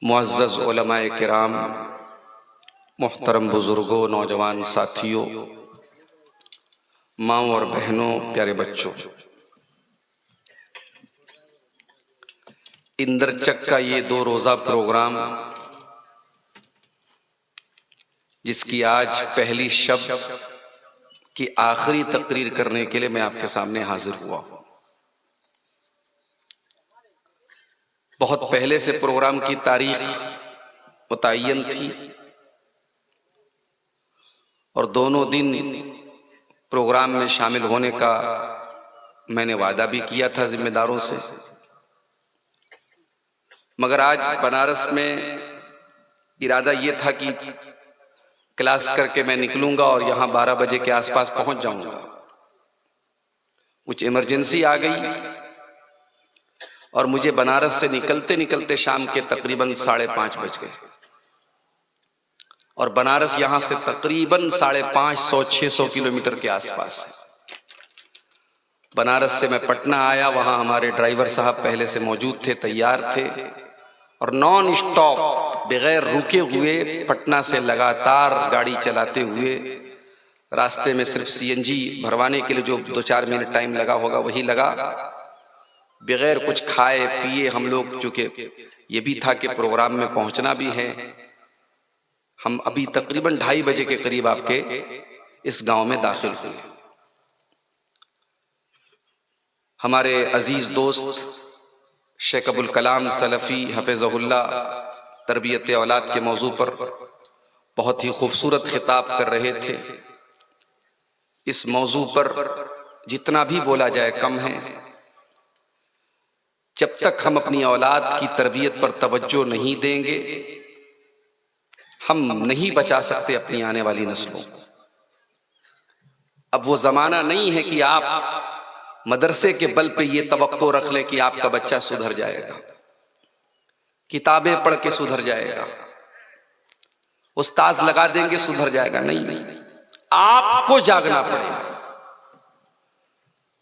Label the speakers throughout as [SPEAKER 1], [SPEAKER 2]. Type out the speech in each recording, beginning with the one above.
[SPEAKER 1] मुअज़्ज़ज़ उलमाए किराम, मुहतरम बुजुर्गों, नौजवान साथियों, माँओं और बहनों, प्यारे बच्चों, इंदरचक का ये 2 रोज़ा प्रोग्राम जिसकी आज पहली शब की आखिरी तकरीर करने के लिए मैं आपके सामने हाजिर हुआ हूँ। बहुत पहले से प्रोग्राम की तारीख मुतय्यन थी और दोनों दिन प्रोग्राम में शामिल होने का मैंने वादा भी किया था जिम्मेदारों से, मगर आज बनारस में इरादा ये था कि क्लास करके मैं निकलूंगा और यहाँ 12 बजे के आसपास पहुंच जाऊंगा। कुछ इमरजेंसी आ गई और मुझे बनारस से निकलते निकलते शाम के तकरीबन 5:30 बज गए और बनारस यहाँ से तकरीबन 550-600 किलोमीटर के आसपास है। बनारस से मैं पटना आया, वहाँ हमारे ड्राइवर साहब पहले से मौजूद थे, तैयार थे और नॉन स्टॉप बगैर रुके हुए पटना से लगातार गाड़ी चलाते हुए रास्ते में सिर्फ सीएनजी भरवाने के लिए जो 2-4 मिनट टाइम लगा होगा वही लगा, बगैर कुछ खाए पिए हम लोग, चूंकि ये भी था कि प्रोग्राम में पहुंचना भी है, हम अभी तकरीबन 2:30 बजे के करीब आपके इस गांव में दाखिल हुए। हमारे अजीज दोस्त शेख अबुल कलाम सलफ़ी हफ़िज़हुल्लाह तरबियत औलाद के मौजू पर बहुत ही खूबसूरत खिताब कर रहे थे। इस मौजू पर जितना भी बोला जाए कम है। जब तक हम अपनी औलाद की तरबियत पर तवज्जो नहीं देंगे, हम नहीं बचा सकते अपनी आने वाली नस्लों को। अब वो जमाना नहीं है कि आप मदरसे के बल पे ये तवक्को रख लें कि आपका बच्चा सुधर जाएगा, किताबें पढ़ के सुधर जाएगा, उस्ताद लगा देंगे सुधर जाएगा। नहीं, आपको जागना पड़ेगा।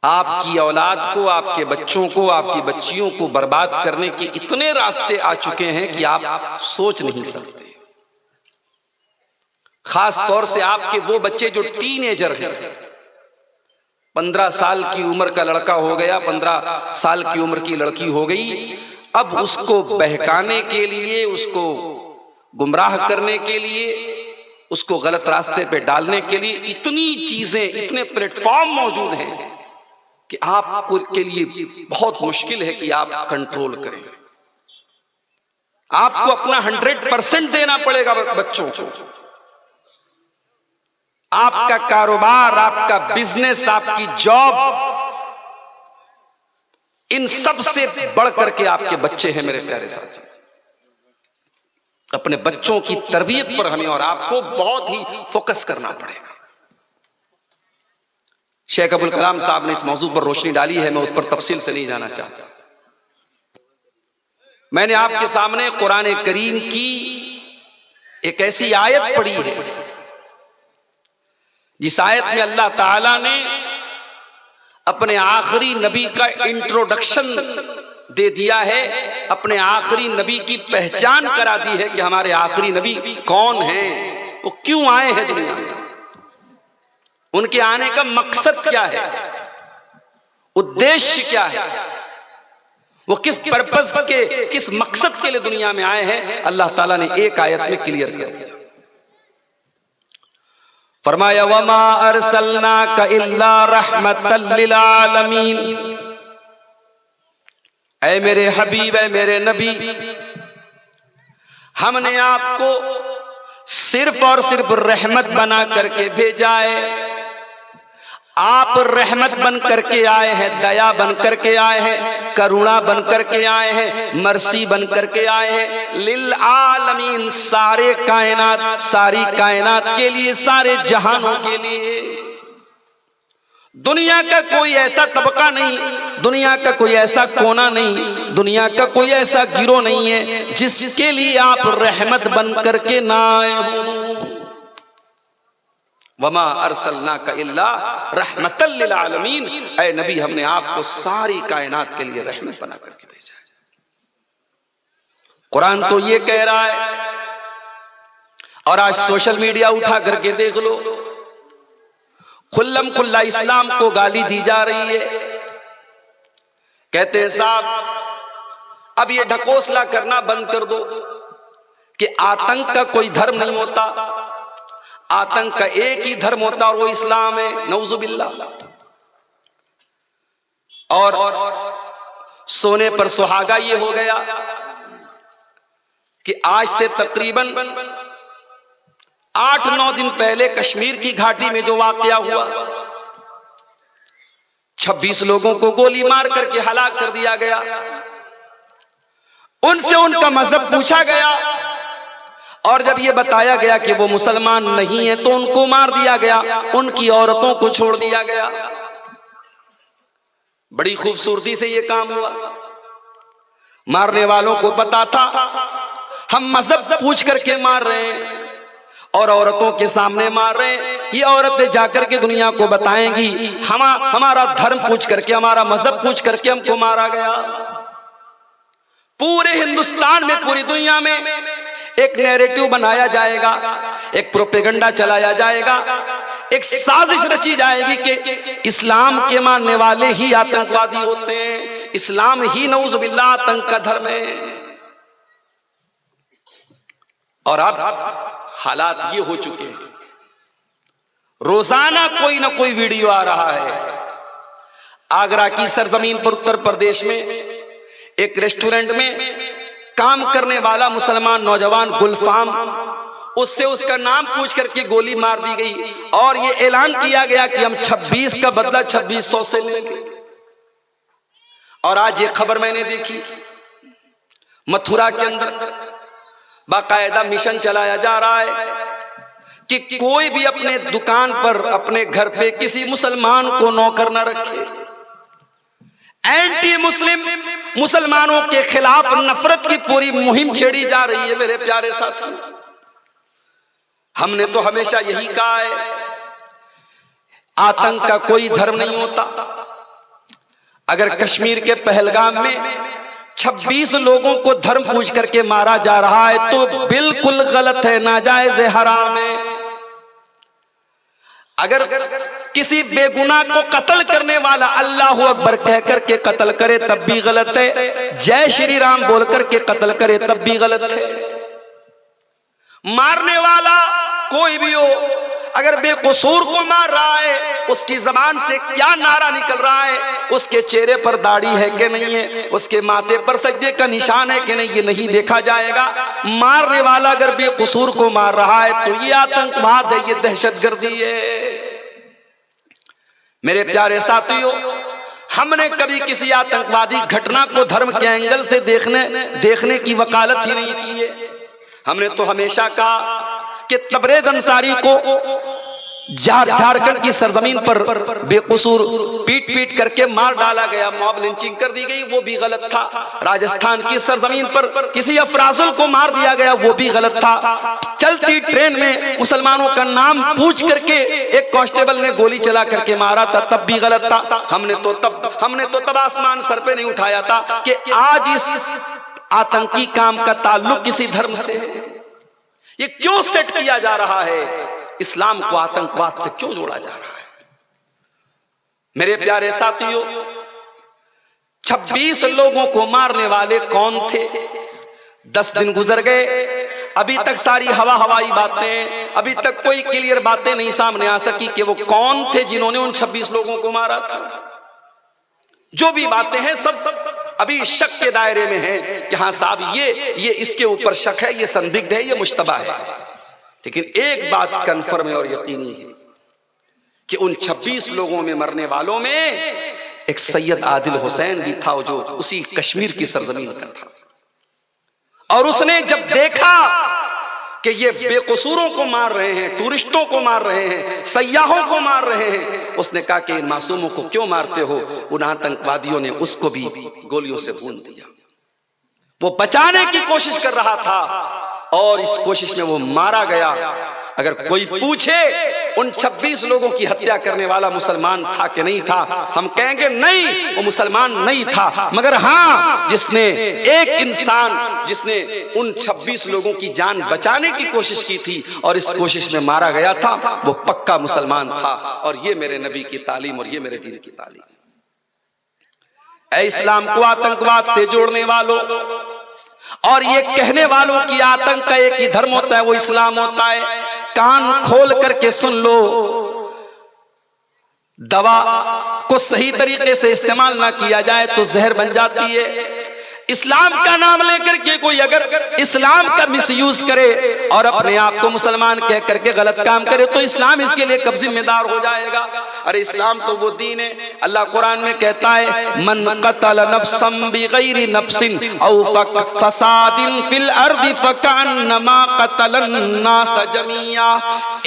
[SPEAKER 1] आपकी औलाद को, आपके बच्चों को, आपकी बच्चियों को बर्बाद करने के इतने रास्ते आ चुके हैं कि आप सोच नहीं सकते। खास तौर से आपके वो बच्चे जो टीनेजर हैं, 15 साल की उम्र का लड़का हो गया, 15 साल की उम्र की लड़की हो गई, अब उसको बहकाने के लिए, उसको गुमराह करने के लिए, उसको गलत रास्ते पे डालने के लिए इतनी चीजें, इतने प्लेटफॉर्म मौजूद हैं कि आपको के लिए बहुत मुश्किल है कि आप कंट्रोल करें। आपको अपना 100% देना पड़ेगा बच्चों को। आपका कारोबार, आपका बिजनेस, आपकी जॉब, इन सब से बढ़ करके आपके बच्चे हैं मेरे प्यारे साथी। अपने बच्चों की तरबियत पर हमें और आपको बहुत ही फोकस करना पड़ेगा। शेख अबुल कलाम साहब ने इस मौजू पर रोशनी डाली है, मैं उस पर तफसील से नहीं जाना चाहता। मैंने आपके सामने कुरान करीम की एक ऐसी आयत पढ़ी है जिस आयत में अल्लाह ताला ने अपने आखिरी नबी का इंट्रोडक्शन दे दिया है, अपने आखिरी नबी की पहचान करा दी है कि हमारे आखिरी नबी कौन हैं, वो क्यों आए हैं दुनिया में, उनके आने का मकसद क्या है, उद्देश्य क्या है, वो किस पर्पस के, किस मकसद के लिए दुनिया में आए हैं। अल्लाह ताला ने एक आयत में क्लियर कर दिया। फरमाया वमा अरसलनाका इल्ला रहमतल लिल आलमीन, ऐ मेरे हबीब, ऐ मेरे नबी, हमने आपको सिर्फ और सिर्फ रहमत बना करके भेजा है। आप रहमत बन करके आए हैं, दया बन करके आए हैं, करुणा बन करके आए हैं, मर्सी बन करके आए हैं। लिल आलमीन, सारे कायनात, सारी कायनात के लिए, सारे जहानों के लिए। दुनिया का कोई ऐसा तबका नहीं, दुनिया का कोई ऐसा कोना नहीं, दुनिया का कोई ऐसा गिरोह नहीं है जिसके लिए आप रहमत बन करके ना आए हो। वमा अरसलनाका इल्ला रहमतल लिल आलमीन, ऐ नबी हमने आपको सारी कायनात के लिए रहमत बना करके भेजा है। कुरान तो ये कह रहा है, और आज सोशल मीडिया उठा करके देख लो, खुल्लम खुल्ला इस्लाम को गाली दी जा रही है। कहते हैं साहब अब ये ढकोसला करना बंद कर दो कि आतंक का कोई धर्म नहीं होता, आतंक का एक ही धर्म होता और वो इस्लाम है, नऊजुबिल्लाह। और सोने पर सुहागा ये हो गया कि आज से तकरीबन 8-9 दिन पहले कश्मीर की घाटी में जो वाकया हुआ, 26 लोगों को गोली मार करके हलाक कर दिया गया। उनसे उनका मजहब पूछा गया और जब यह बताया गया कि वो मुसलमान नहीं है तो उनको मार दिया गया, उनकी औरतों को छोड़ दिया गया। बड़ी खूबसूरती से यह काम हुआ। मारने वालों को पता था हम मजहब पूछ करके मार रहे हैं और औरतों के सामने मार रहे हैं। ये औरतें जाकर के दुनिया को बताएंगी हमारा धर्म पूछ करके, हमारा मजहब पूछ करके हमको मारा गया। पूरे हिंदुस्तान में, पूरी दुनिया में एक नैरेटिव बनाया जाएगा, एक प्रोपेगेंडा चलाया जाएगा, एक साजिश रची जाएगी कि इस्लाम के मानने वाले ही आतंकवादी होते हैं, इस्लाम ही नऊजुबिल्लाह आतंक का धर्म है। और अब हालात ये हो चुके हैं, रोजाना कोई ना कोई वीडियो आ रहा है। आगरा की सरजमीन पर उत्तर प्रदेश में एक रेस्टोरेंट में काम करने वाला मुसलमान नौजवान गुलफाम, उससे उसका नाम पूछ करके गोली मार दी गई और ये ऐलान किया गया कि हम 26 का बदला 2600 से लेंगे। और आज ये खबर मैंने देखी, मथुरा के अंदर बाकायदा मिशन चलाया जा रहा है कि कोई भी अपने दुकान पर, अपने घर पे किसी मुसलमान को नौकर न रखे। एंटी मुस्लिम, मुसलमानों के खिलाफ नफरत की पूरी मुहिम छेड़ी जा रही है। मेरे प्यारे साथियों, हमने तो हमेशा यही कहा है, आतंक का कोई धर्म नहीं होता। अगर कश्मीर के पहलगाम में 26 लोगों को धर्म पूछ करके मारा जा रहा है तो बिल्कुल गलत है, नाजायज है, हराम है। अगर किसी बेगुनाह को कत्ल करने वाला अल्लाहू अकबर कह करके कत्ल करे तब भी गलत है, जय श्री राम बोल करके कत्ल करे तब भी गलत है। मारने वाला कोई भी हो, अगर बेकसूर को मार रहा है, उसकी जबान से क्या नारा निकल रहा है, उसके चेहरे पर दाढ़ी है कि नहीं है, उसके माथे पर सजदे का निशान है कि नहीं, ये नहीं देखा जाएगा। मारने वाला अगर बेकसूर को मार रहा है तो ये आतंकवाद है, ये दहशतगर्दी है। मेरे प्यारे साथियों, हमने कभी किसी आतंकवादी घटना को धर्म के एंगल से देखने की वकालत ही नहीं की है। हमने तो हमेशा कहा कि तबरेज अंसारी को झारखंड की सरजमीन पर बेकसूर पीट पीट करके मार डाला गया, मॉब लिंचिंग कर दी गई, वो भी गलत था। राजस्थान की सरजमीन पर किसी अफराजुल को मार दिया गया, वो भी गलत था। चलती ट्रेन में मुसलमानों का नाम पूछ करके एक कांस्टेबल ने गोली चला करके मारा था, तब भी गलत था। हमने तो तब आसमान सर पे नहीं उठाया था कि आज इस आतंकी काम का ताल्लुक किसी धर्म से है। ये क्यों सेट किया जा रहा है, इस्लाम को आतंकवाद से क्यों जोड़ा जा रहा है? मेरे प्यारे साथियों, 26 लोगों को मारने वाले कौन थे? 10 दिन गुजर गए, अभी तक सारी हवाई बातें, अभी तक कोई क्लियर बातें नहीं सामने आ सकी कि वो कौन थे जिन्होंने उन 26 लोगों को मारा था। जो भी बातें हैं सब अभी शक के दायरे में हैं कि हाँ साहब ये इसके ऊपर शक है, ये संदिग्ध है, ये मुश्तबा है। लेकिन एक बात कन्फर्म है और यकीनी है कि उन 26 लोगों में मरने वालों में एक सैयद आदिल हुसैन भी था, जो उसी कश्मीर की सरजमीन का था। और उसने जब देखा कि ये बेकसूरों को मार रहे हैं, टूरिस्टों को मार रहे हैं, सयाहों को मार रहे हैं, उसने कहा कि इन मासूमों को क्यों मारते हो? उन आतंकवादियों ने उसको भी गोलियों से भून दिया। वो बचाने की कोशिश कर रहा था और इस कोशिश में वो मारा गया। अगर कोई पूछे उन 26 लोगों की हत्या करने वाला मुसलमान था कि नहीं था? हम कहेंगे नहीं, वो मुसलमान नहीं था, मगर हाँ, जिसने एक इंसान जिसने उन 26 लोगों की जान बचाने की कोशिश की थी और इस कोशिश में मारा गया था, वो पक्का मुसलमान था। और ये मेरे नबी की तालीम और ये मेरे दीन की तालीम। ऐ इस्लाम को आतंकवाद से जोड़ने वालों और ये कहने वालों की आतंक का एक ही धर्म होता है, वो इस्लाम होता है। कान खोल करके सुन लो, दवा को सही तरीके से इस्तेमाल ना किया जाए तो जहर बन जाती है। इस्लाम का नाम लेकर के कोई अगर इस्लाम का मिसयूज करे और अपने आप को मुसलमान कह करके गलत काम करे तो इस्लाम इसके लिए कब जिम्मेदार हो जाएगा? अरे इस्लाम तो वो दीन है। अल्लाह कुरान में कहता है, मन कतल नफ्सन बिगैरि नफ्सिन औ फसादिन फिल अर्दि फकअन्नमा कतलन नास जमीआ।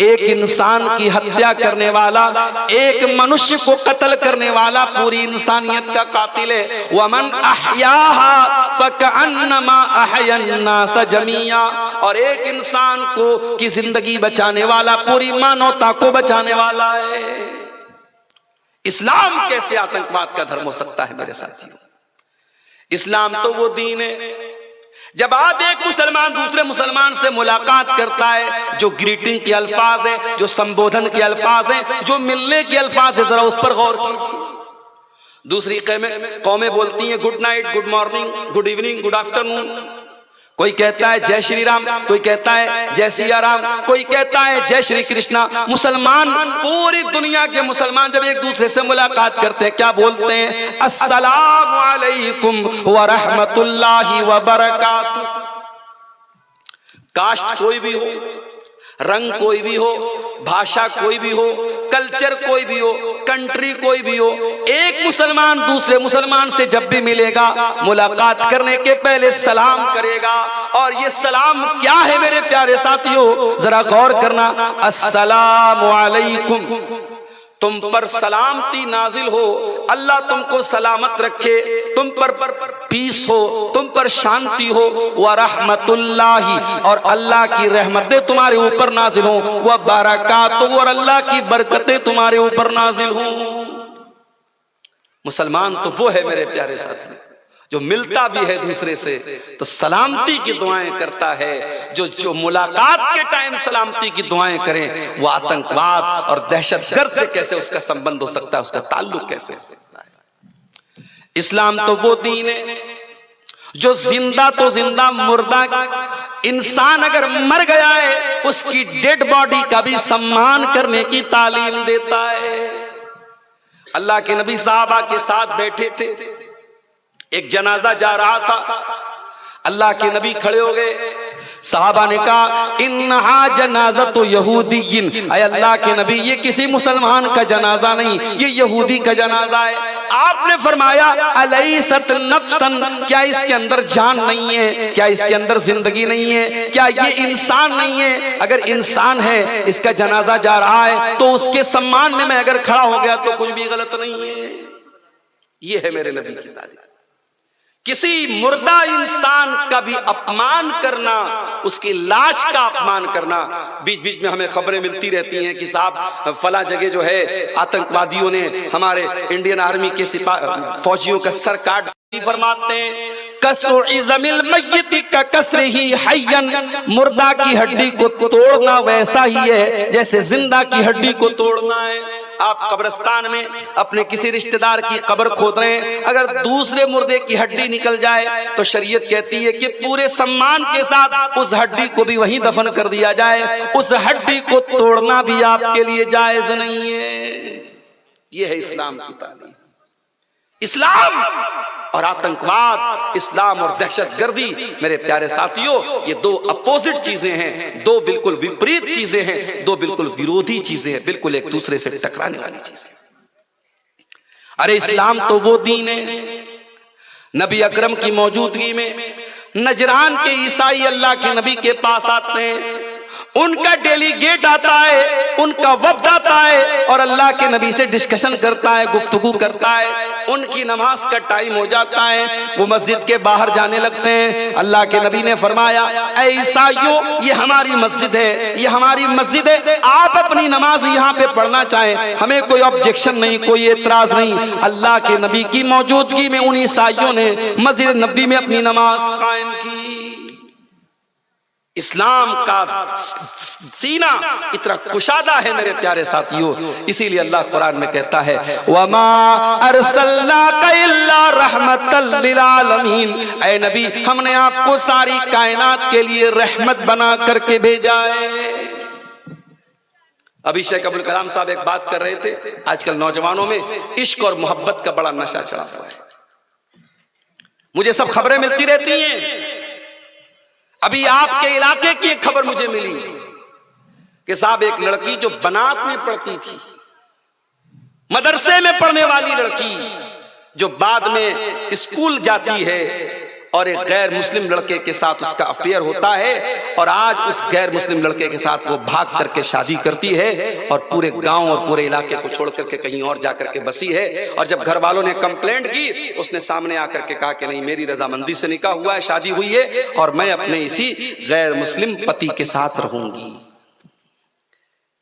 [SPEAKER 1] एक इंसान की हत्या करने वाला, एक मनुष्य को कत्ल करने वाला पूरी इंसानियत का कातिल है। वमन अहयाहा फकअन्नमा अहयन्नास जमीआ। और एक इंसान को की जिंदगी बचाने वाला पूरी मानवता को बचाने वाला है। इस्लाम कैसे आतंकवाद का धर्म हो सकता है मेरे साथियों? इस्लाम तो वो दीन है। जब आप एक मुसलमान दूसरे मुसलमान से मुलाकात करता है, जो ग्रीटिंग के अल्फाज हैं, जो संबोधन के अल्फाज हैं, जो मिलने के अल्फाज हैं, जरा उस पर गौर कीजिए। दूसरी कौमें बोलती हैं good night, good morning, good evening, good afternoon. कोई कहता है जय श्री राम, कोई कहता है जय सिया राम, कोई कहता है जय श्री कृष्णा। मुसलमान, पूरी दुनिया के मुसलमान जब एक दूसरे से मुलाकात करते हैं क्या बोलते हैं? अस्सलामु अलैकुम व रहमतुल्लाहि व बरकातुहू। कास्ट कोई भी हो, रंग कोई भी हो, भाषा कोई भी हो, कल्चर कोई भी हो, कंट्री कोई भी हो, एक मुसलमान दूसरे मुसलमान से जब भी मिलेगा मुलाकात करने के पहले सलाम करेगा। और ये सलाम क्या है मेरे प्यारे साथियों, जरा गौर करना। अस्सलामु अलैकुम, तुम पर सलामती नाजिल हो, अल्लाह तुमको सलामत रखे, तुम पर पीस हो, तुम पर शांति हो। व रहमतुल्लाहि, और अल्लाह की रहमतें तुम्हारे ऊपर नाजिल हो। व बरकातुहू, और अल्लाह की बरकतें तुम्हारे ऊपर नाजिल हो। मुसलमान तो वो है मेरे प्यारे साथी जो मिलता भी है दूसरे से तो सलामती की दुआएं करता है। जो मुलाकात के टाइम सलामती की दुआएं करें, वो आतंकवाद और दहशतगर्द से कैसे उसका संबंध हो सकता है, उसका ताल्लुक कैसे हो सकता है? इस्लाम तो वो दीन है जो जिंदा तो जिंदा, मुर्दा इंसान अगर मर गया है उसकी डेड बॉडी का भी सम्मान करने की तालीम देता है। अल्लाह के नबी साहबा के साथ बैठे थे, एक जनाजा जा रहा था, अल्लाह के नबी खड़े हो गए। साहबा ने कहा इन्हा जनाज़तु यहूदिय्यिन, अय अल्लाह के नबी ये किसी मुसलमान का जनाजा नहीं, ये यहूदी का जनाजा है। आपने फरमाया अलैसत नफ्सन, क्या इसके अंदर जान नहीं है, क्या इसके अंदर जिंदगी नहीं है, क्या ये इंसान नहीं है? अगर इंसान है, इसका जनाजा जा रहा है, तो उसके सम्मान में मैं अगर खड़ा हो गया तो कुछ भी गलत नहीं है। ये है मेरे नबी की तालीम। किसी मुर्दा इंसान का भी अपमान करना, उसकी लाश का अपमान करना। बीच बीच में हमें खबरें मिलती रहती हैं कि साहब फला जगह जो है आतंकवादियों ने हमारे इंडियन आर्मी के फौजियों का सर काट। फरमाते हैं कसरुइज़मिल मय्यति का कसरिही हय्यन, मुर्दा की हड्डी को तोड़ना वैसा ही है जैसे जिंदा की हड्डी को तोड़ना है। आप कब्रिस्तान में अपने किसी रिश्तेदार की कब्र खोद रहे हैं, अगर दूसरे मुर्दे की हड्डी निकल जाए तो शरीयत कहती है कि पूरे सम्मान के साथ उस हड्डी को भी वहीं दफन कर दिया जाए। उस हड्डी को तोड़ना भी आपके लिए जायज नहीं है। यह है इस्लाम की तालीम। इस्लाम और आतंकवाद, इस्लाम और दहशतगर्दी, मेरे प्यारे साथियों, ये दो अपोजिट चीजें हैं, दो बिल्कुल विपरीत चीजें हैं, दो बिल्कुल विरोधी चीजें हैं, बिल्कुल एक दूसरे से टकराने वाली चीजें। अरे इस्लाम तो वो दीन है, नबी अकरम की मौजूदगी में नजरान के ईसाई अल्लाह के नबी के पास आते हैं, उनका डेलीगेट आता है, उनका वफ्द आता है और अल्लाह के नबी से डिस्कशन करता है, गुफ्तगू करता है। उनकी नमाज का टाइम हो जाता है, वो मस्जिद के बाहर जाने लगते हैं। अल्लाह के नबी ने फरमाया, ऐ ईसाइयों, ये हमारी मस्जिद है, ये हमारी मस्जिद है, आप अपनी नमाज यहाँ पे पढ़ना चाहें, हमें कोई ऑब्जेक्शन नहीं, कोई एतराज नहीं। अल्लाह के नबी की मौजूदगी में उन ईसाइयों ने मस्जिद नबी में अपनी नमाज कायम की। इस्लाम का सीना इतना कुशादा है मेरे प्यारे साथियों, इसीलिए अल्लाह कुरान में कहता है, वमा अरसलनाका इल्ला रहमतल लिल आलमीन, ऐ नबी हमने आपको सारी कायनात के लिए रहमत बना करके भेजा है। अभी शेख अब्दुल कलाम साहब एक बात कर रहे थे, आजकल नौजवानों में इश्क और मोहब्बत का बड़ा नशा चढ़ा हुआ है। मुझे सब खबरें मिलती रहती हैं। अभी आपके इलाके की एक खबर मुझे मिली कि साहब एक लड़की जो बनात में पढ़ती थी, मदरसे में पढ़ने वाली लड़की, जो बाद में स्कूल जाती है और एक गैर मुस्लिम लड़के के साथ उसका अफेयर होता है और आज उस गैर मुस्लिम लड़के के साथ वो भाग करके शादी करती है और पूरे गांव और पूरे इलाके को छोड़ करके कहीं और जाकर के बसी है। और जब घर वालों ने कंप्लेंट की, उसने सामने आकर के कहा कि नहीं, मेरी रजामंदी से निकाह हुआ है, शादी हुई है और मैं अपने इसी गैर मुस्लिम पति के साथ रहूंगी।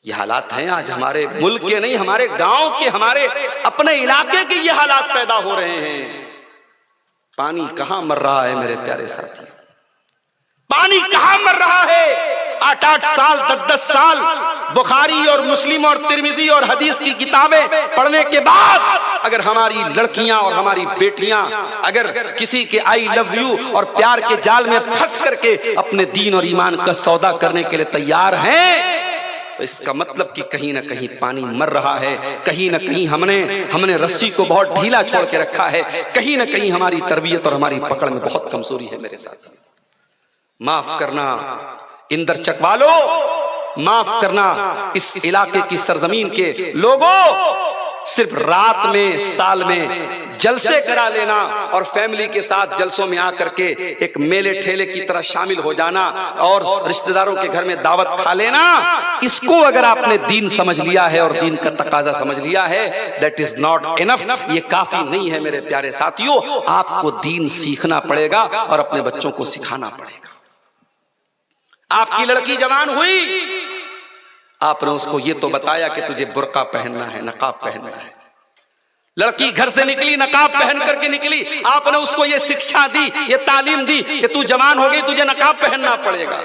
[SPEAKER 1] ये हालात हैं आज हमारे मुल्क के, नहीं हमारे गांव के, हमारे अपने इलाके के ये हालात पैदा हो रहे हैं। पानी कहां मर रहा है मेरे प्यारे साथी, पानी कहां मर रहा है। 8-8 साल 10-10 साल बुखारी और मुस्लिम और तिरमिजी और हदीस की किताबें पढ़ने के बाद अगर हमारी लड़कियां और हमारी बेटियां अगर किसी के आई लव यू और प्यार के जाल में फंस करके अपने दीन और ईमान का सौदा करने के लिए तैयार हैं, तो इसका मतलब कि कहीं ना कहीं पानी मर रहा है, कहीं ना कहीं हमने रस्सी को बहुत ढीला छोड़ के रखा है, कहीं ना कहीं हमारी तरबियत और हमारी पकड़ में बहुत कमजोरी है मेरे साथ। माफ करना इंदर चक वालों, माफ करना इस इलाके की सरजमीन के लोगों, सिर्फ रात में साल में जलसे करा लेना और फैमिली के साथ जलसों में आकर के एक मेले ठेले की तरह शामिल हो जाना और रिश्तेदारों के घर में दावत खा लेना, इसको अगर आपने दीन समझ लिया है और दीन का तकाजा समझ लिया है, दैट इज नॉट इनफ, ये काफी नहीं है मेरे प्यारे साथियों। आपको दीन सीखना पड़ेगा और अपने बच्चों को सिखाना पड़ेगा। आपकी लड़की जवान हुई, आपने उसको ये तो बताया कि तुझे बुर्का पहनना है, नकाब पहनना है। लड़की घर से निकली, नकाब पहन करके निकली, आपने उसको ये शिक्षा दी, ये तालीम दी कि तू जवान हो गई, तुझे नकाब पहनना पड़ेगा।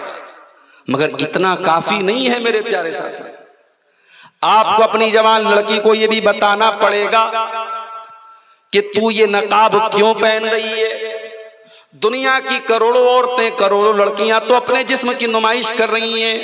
[SPEAKER 1] मगर इतना काफी नहीं है मेरे प्यारे साथी। आपको अपनी जवान लड़की को ये भी बताना पड़ेगा कि तू ये नकाब क्यों पहन रही है। दुनिया की करोड़ों औरतें, करोड़ों लड़कियां तो अपने जिस्म की नुमाइश कर रही हैं,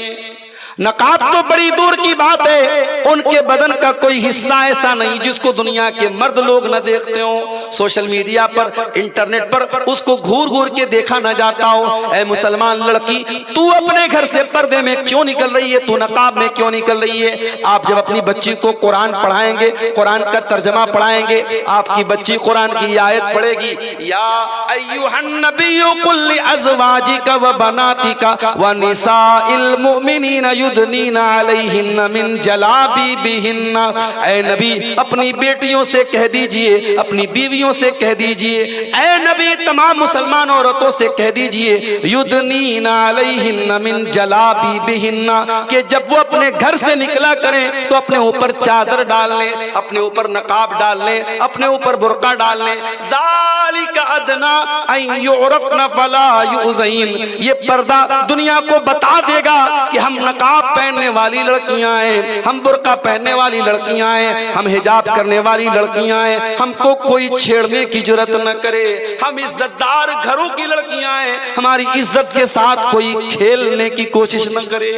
[SPEAKER 1] नकाब तो बड़ी दूर की बात है, उनके बदन का कोई हिस्सा ऐसा नहीं जिसको दुनिया के मर्द लोग न देखते हो। सोशल मीडिया पर, इंटरनेट पर उसको घूर घूर के देखा न जाता हो। ऐ मुसलमान लड़की, तू अपने घर से पर्दे में क्यों निकल रही है, तू नकाब में क्यों निकल रही है। आप जब अपनी बच्ची को कुरान पढ़ाएंगे, कुरान का तर्जमा पढ़ाएंगे, आपकी बच्ची कुरान की आयत पढ़ेगी, या अय्युहन नबिय्यु कुल लिअज़वाजिका व बनातिका व निसाइल मुमिनीना युदनीना अलैहिन्ना मिन जलाबिबिहिन्ना। ऐ नबी अपनी बेटियों से कह दीजिए, अपनी बीवियों से कह दीजिए, ऐ नबी तमाम मुसलमान औरतों से कह दीजिए, युदनीना अलैहिन्ना मिन जलाबिबिहिन्ना, कि जब वो अपने घर से निकला करें तो अपने ऊपर चादर डाल लें, अपने ऊपर नकाब डाल लें, अपने ऊपर बुर्का डाल लें। ज़ालिका अदना अन युरफ़ना फला युज़ैन, ये पर्दा दुनिया को बता देगा कि हम नकाब पहनने वाली लड़कियां हैं, हम बुर्का पहनने वाली लड़कियां हैं, हम हिजाब करने वाली लड़कियां हैं, हमको कोई छेड़ने की जरूरत न करे, हम इज्जतदार घरों की लड़कियां हैं, हमारी इज्जत के साथ कोई खेलने की कोशिश न करे।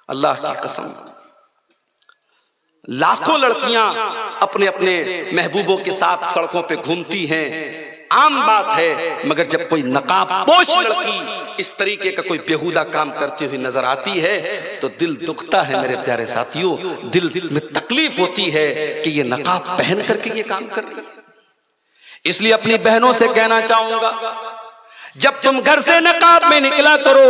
[SPEAKER 1] अल्लाह की कसम, लाखों लड़कियां अपने अपने महबूबों के साथ सड़कों पे घूमती हैं, आम बात है। मगर जब कोई नकाबपोश लड़की इस तरीके का कोई बेहुदा काम करती हुई नजर आती है तो दिल दुखता है मेरे प्यारे साथियों, दिल में तकलीफ होती है कि ये नकाब पहन करके ये काम कर रही है। इसलिए अपनी बहनों से कहना चाहूंगा, जब तुम घर से नकाब में निकला करो,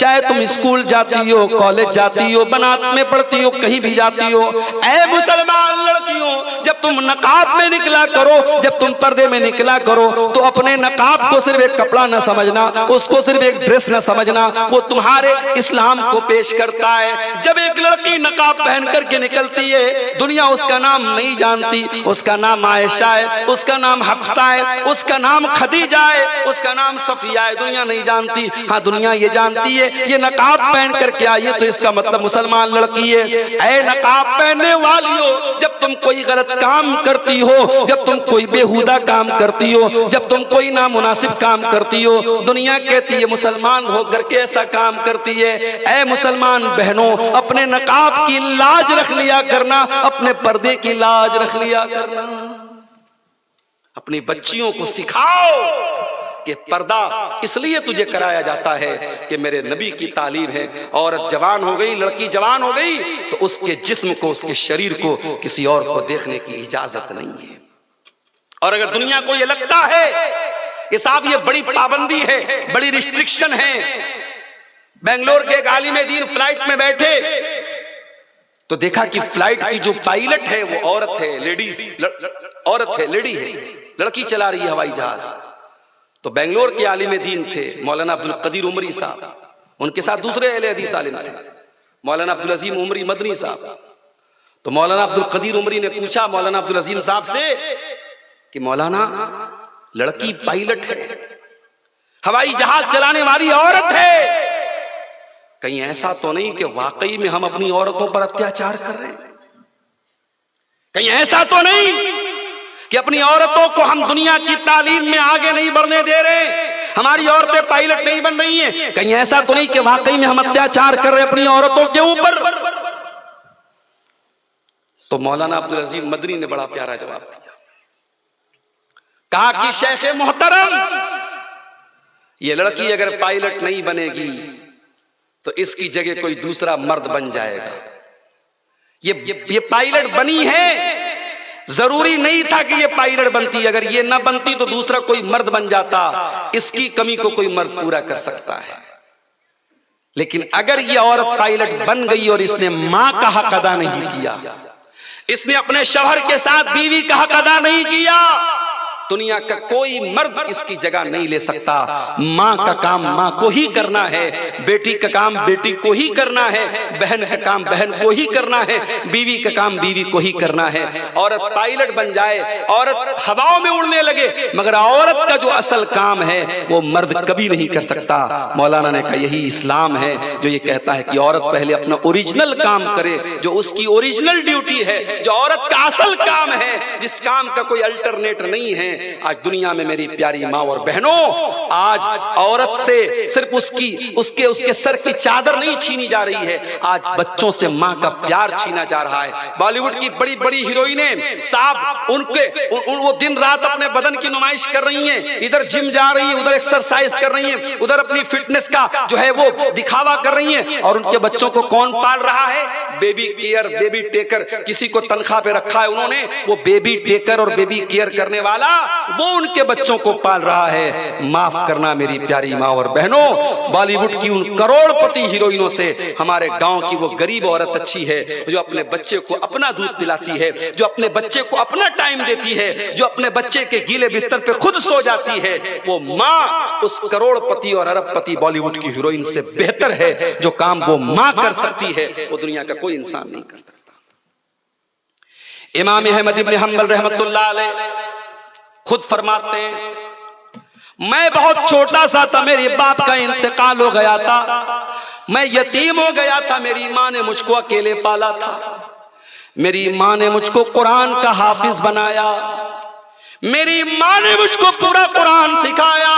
[SPEAKER 1] चाहे तुम स्कूल जाती हो, कॉलेज जाती हो, बनात में पढ़ती हो, कहीं भी जाती हो, ऐ मुसलमान लड़कियों, जब तुम नकाब में निकला करो, जब तुम पर्दे में निकला करो, तो अपने नकाब को सिर्फ एक कपड़ा न समझना, उसको सिर्फ एक ड्रेस न समझना, वो तुम्हारे इस्लाम को पेश करता है। जब एक लड़की नकाब पहन करके निकलती है, दुनिया उसका नाम नहीं जानती, उसका नाम आयशा है, उसका नाम हफ्सा है, उसका नाम खदीजा है, उसका नाम सफिया है, दुनिया नहीं जानती। हाँ, दुनिया ये जानती है ये नकाब पहन करके आई है तो इसका मतलब मुसलमान लड़की है। ऐ नकाब पहनने वालियों, जब तुम कोई गलत काम करती हो, जब तुम कोई बेहुदा काम करती हो, जब तुम कोई नामुनासिब काम करती हो, दुनिया कहती है मुसलमान होकर के ऐसा काम करती है। ऐ मुसलमान बहनों, अपने नकाब की लाज रख लिया करना, अपने पर्दे की लाज रख लिया करना। अपनी बच्चियों को सिखाओ कि पर्दा इसलिए तुझे कराया जाता है कि मेरे नबी की तालीम है, औरत जवान हो गई, लड़की जवान हो गई तो उसके जिस्म को, उसके शरीर को किसी और को देखने की इजाजत नहीं है। और अगर दुनिया को यह लगता है कि साहब ये बड़ी पाबंदी है, बड़ी रिस्ट्रिक्शन है, बेंगलोर के एक आलिम दीन फ्लाइट में बैठे तो देखा कि फ्लाइट की जो पायलट है वो औरत है, लेडीज औरत है, लेडी है, लड़की चला रही है हवाई जहाज। तो बेंगलोर के आलिम दीन थे मौलाना अब्दुल कदीर उमरी साहब, उनके साथ दूसरे अहले हदीस आलिम थे मौलाना अब्दुल अजीम उमरी मदनी साहब। तो मौलाना अब्दुल कदीर उमरी ने पूछा मौलाना अब्दुल अजीम साहब से कि मौलाना, लड़की पायलट है, हवाई जहाज चलाने वाली औरत है, कहीं ऐसा तो नहीं कि वाकई में हम अपनी औरतों पर अत्याचार कर रहे हैं? कहीं ऐसा तो नहीं कि अपनी औरतों को हम दुनिया की तालीम में आगे नहीं बढ़ने दे रहे, हमारी औरतें पायलट नहीं बन रही हैं? कहीं ऐसा तो नहीं कि वाकई में हम अत्याचार कर रहे हैं अपनी औरतों के ऊपर? तो मौलाना अब्दुल अजीज मदनी ने बड़ा प्यारा जवाब दिया, कहा कि शेख मोहतरम, ये लड़की अगर पायलट नहीं बनेगी तो इसकी जगह कोई दूसरा मर्द बन जाएगा। ये पायलट बनी है, जरूरी नहीं था कि ये पायलट बनती, अगर ये ना बनती तो दूसरा कोई मर्द बन जाता, इसकी कमी को कोई मर्द पूरा कर सकता है। लेकिन अगर ये औरत पायलट बन गई और इसने मां का हक अदा नहीं किया, इसने अपने शौहर के साथ बीवी का हक अदा नहीं किया, दुनिया का कोई मर्द इसकी जगह नहीं ले सकता। माँ का काम माँ को ही करना है, बेटी का काम बेटी को ही करना है, बहन का काम बहन को ही करना है, बीवी का काम बीवी को ही करना है। औरत पायलट बन जाए, औरत हवाओं में उड़ने लगे, मगर औरत का जो असल काम है वो मर्द कभी नहीं कर सकता। मौलाना ने कहा यही इस्लाम है जो ये कहता है कि औरत पहले अपना ओरिजिनल काम करे, जो उसकी ओरिजिनल ड्यूटी है, जो औरत का असल काम है, जिस काम का कोई अल्टरनेट नहीं है। आज दुनिया में मेरी प्यारी माँ और बहनों, आज औरत से सिर्फ उसके सर की चादर नहीं छीनी जा रही है, आज बच्चों से माँ का प्यार छीना जा रहा है। बॉलीवुड की बड़ी बड़ी हीरोइनें साहब, वो दिन रात अपने बदन की नुमाइश कर रही हैं, इधर जिम जा रही है, उधर एक्सरसाइज कर रही हैं, उधर अपनी फिटनेस का जो है वो दिखावा कर रही हैं, और उनके बच्चों को कौन पाल रहा है? बेबी केयर, बेबी टेकर, किसी को तनख्वाह पे रखा है उन्होंने, वो बेबी टेकर और बेबी केयर करने वाला वो उनके बच्चों को पाल रहा है। माफ करना मेरी प्यारी माँ और बहनों, बॉलीवुड की उन करोड़पति हीरोइनों से हमारे गांव की वो गरीब औरत अच्छी है, जो अपने बच्चे को अपना दूध पिलाती है, जो अपने बच्चे को अपना टाइम देती है, जो अपने बच्चे के गीले बिस्तर पे खुद सो जाती है। वो माँ उस करोड़पति और अरबपति बॉलीवुड की हीरोइन से बेहतर है। जो काम वो माँ कर सकती है वो दुनिया का कोई इंसान नहीं कर सकता। इमाम अहमद इब्न हंबल रहमतुल्लाह अलैह खुद फरमाते हैं, मैं बहुत छोटा सा था, मेरे बाप का इंतकाल हो गया था, मैं यतीम हो गया था, मेरी माँ ने मुझको अकेले पाला था, मेरी माँ ने मुझको कुरान का हाफिज बनाया, मेरी माँ ने मुझको पूरा कुरान सिखाया।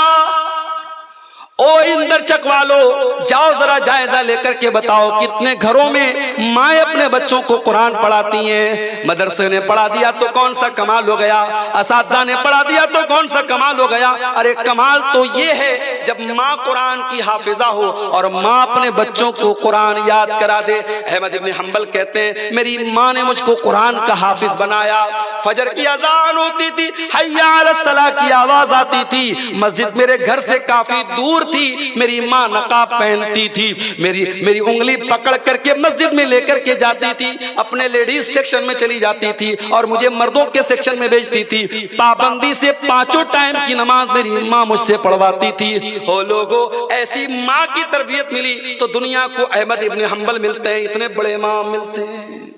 [SPEAKER 1] ओ इंदर चक वालो, जाओ जरा जायजा लेकर के बताओ कितने घरों में माएँ अपने बच्चों को कुरान पढ़ाती हैं। मदरसे ने पढ़ा दिया तो कौन सा कमाल हो गया, असातिज़ा ने पढ़ा दिया तो कौन सा कमाल हो गया। अरे कमाल तो ये है जब माँ कुरान की हाफिजा हो और माँ अपने बच्चों को कुरान याद करा दे। अहमद इब्न हंबल कहते हैं, मेरी माँ ने मुझको कुरान का हाफिज बनाया। फजर की अजान होती थी, हय्या अला सलाह की आवाज आती थी, मस्जिद मेरे घर से काफी दूर थी, मेरी माँ नकाब पहनती थी, मेरी उंगली पकड़ करके मस्जिद में लेकर के जाती थी, अपने लेडीज सेक्शन में चली जाती थी और मुझे मर्दों के सेक्शन में भेजती थी। पाबंदी से 5 टाइम की नमाज मेरी माँ मुझसे पढ़वाती थी। ओ लोगों, ऐसी माँ की तरबियत मिली तो दुनिया को अहमद इब्न हंबल मिलते हैं, इतने बड़े इमाम मिलते हैं।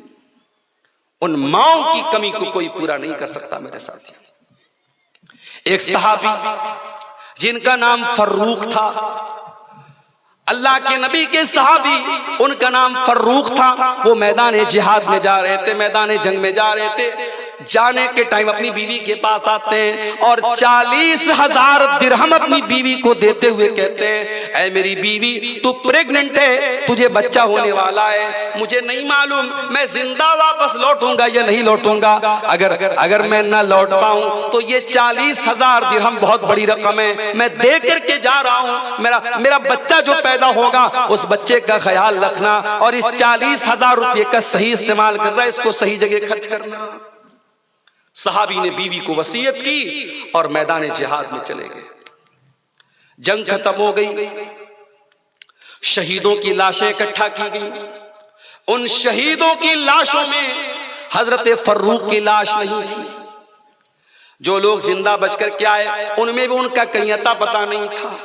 [SPEAKER 1] उन माओं की कमी को कोई पूरा नहीं कर सकता मेरे साथियों। एक सहाबी जिनका नाम फर्रुख था, अल्लाह के नबी के सहाबी, उनका नाम फर्रुख था। वो मैदान जिहाद में जा रहे थे, मैदान जंग में जा रहे थे। जाने के टाइम अपनी बीवी के पास आते हैं और 40,000 दिरहम अपनी बीवी को देते हुए कहते हैं, ऐ मेरी बीवी, तू प्रेग्नेंट है, तुझे बच्चा होने वाला है, मुझे नहीं मालूम मैं जिंदा वापस लौटूंगा या नहीं लौटूंगा। अगर मैं ना लौट पाऊं तो ये 40,000 दिरहम बहुत बड़ी रकम है, मैं दे करके जा रहा हूं। मेरा बच्चा जो पैदा होगा उस बच्चे का ख्याल रखना और इस 40,000 रुपये का सही इस्तेमाल करना, इसको सही जगह खर्च करना। सहाबी ने बीवी को वसीयत की और मैदान जिहाद में चले गए। जंग खत्म हो गई, शहीदों की लाशें इकट्ठा की गई। उन शहीदों की लाशों में हजरत फर्रुख की लाश नहीं थी। जो लोग जिंदा बचकर के आए उनमें भी उनका कहीं अता पता नहीं था।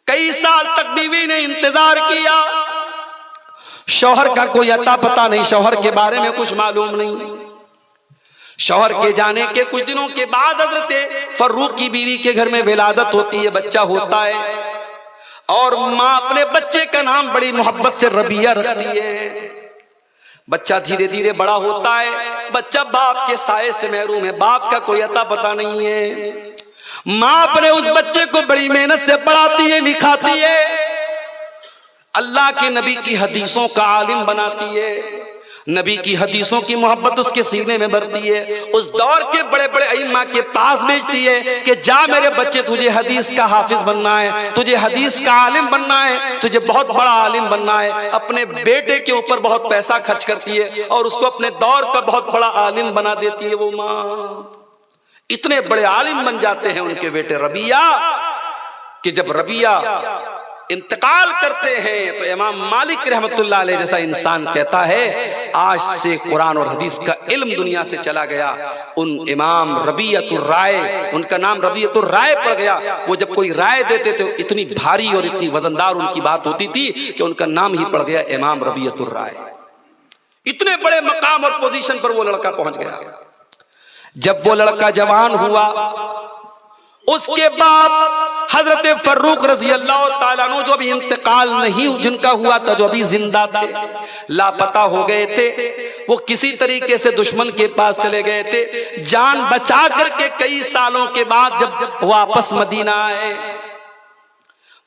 [SPEAKER 1] कई साल तक बीवी ने इंतजार किया, शौहर का कोई अता पता नहीं, शौहर के बारे में कुछ मालूम नहीं। शौहर के जाने के कुछ दिनों के बाद हजरत फर्रुख की बीवी के घर में विलादत होती है, बच्चा होता है और माँ अपने बच्चे का नाम बड़ी मोहब्बत से रबिया रखती है। बच्चा धीरे धीरे बड़ा होता है, बच्चा बाप के साये से महरूम है, बाप का कोई अता पता नहीं है। माँ अपने उस बच्चे को बड़ी मेहनत से पढ़ाती है, लिखाती है, अल्लाह के नबी की हदीसों का आलिम बनाती है, नबी की हदीसों की मोहब्बत उसके सीने में भरती है। उस दौर के बड़े बड़े अइम्मा के पास भेजती है कि जा मेरे बच्चे, तुझे हदीस का हाफिज बनना है, तुझे हदीस का आलिम बनना है, तुझे बहुत बड़ा आलिम बनना है। अपने बेटे के ऊपर बहुत पैसा खर्च करती है और उसको अपने दौर का बहुत बड़ा आलिम बना देती है। वो माँ इतने बड़े आलिम बन जाते हैं उनके बेटे रबिया कि जब रबिया इंतकाल करते हैं तो इमाम मालिक रहमतुल्लाह अलैह जैसा इंसान कहता है, आज से कुरान और हदीस का इल्म दुनिया से चला गया। उन इमाम रबियतुर राय, उनका नाम रबियतुर राय पड़ गया। वो जब कोई राय देते थे इतनी भारी और इतनी वजनदार उनकी बात होती थी कि उनका नाम ही पड़ गया इमाम रबियतुर राय। इतने बड़े मकाम और पोजीशन पर वो लड़का पहुंच गया। जब वो लड़का जवान हुआ, उसके बाद हजरत फर्रुख रजी अल्लाह ताला अन्हु जो अभी इंतकाल नहीं जिनका हुआ था, जो अभी जिंदा थे, लापता हो गए थे, वो किसी तरीके से दुश्मन के पास चले गए थे। जान बचा करके कई सालों के बाद जब वापस मदीना आए,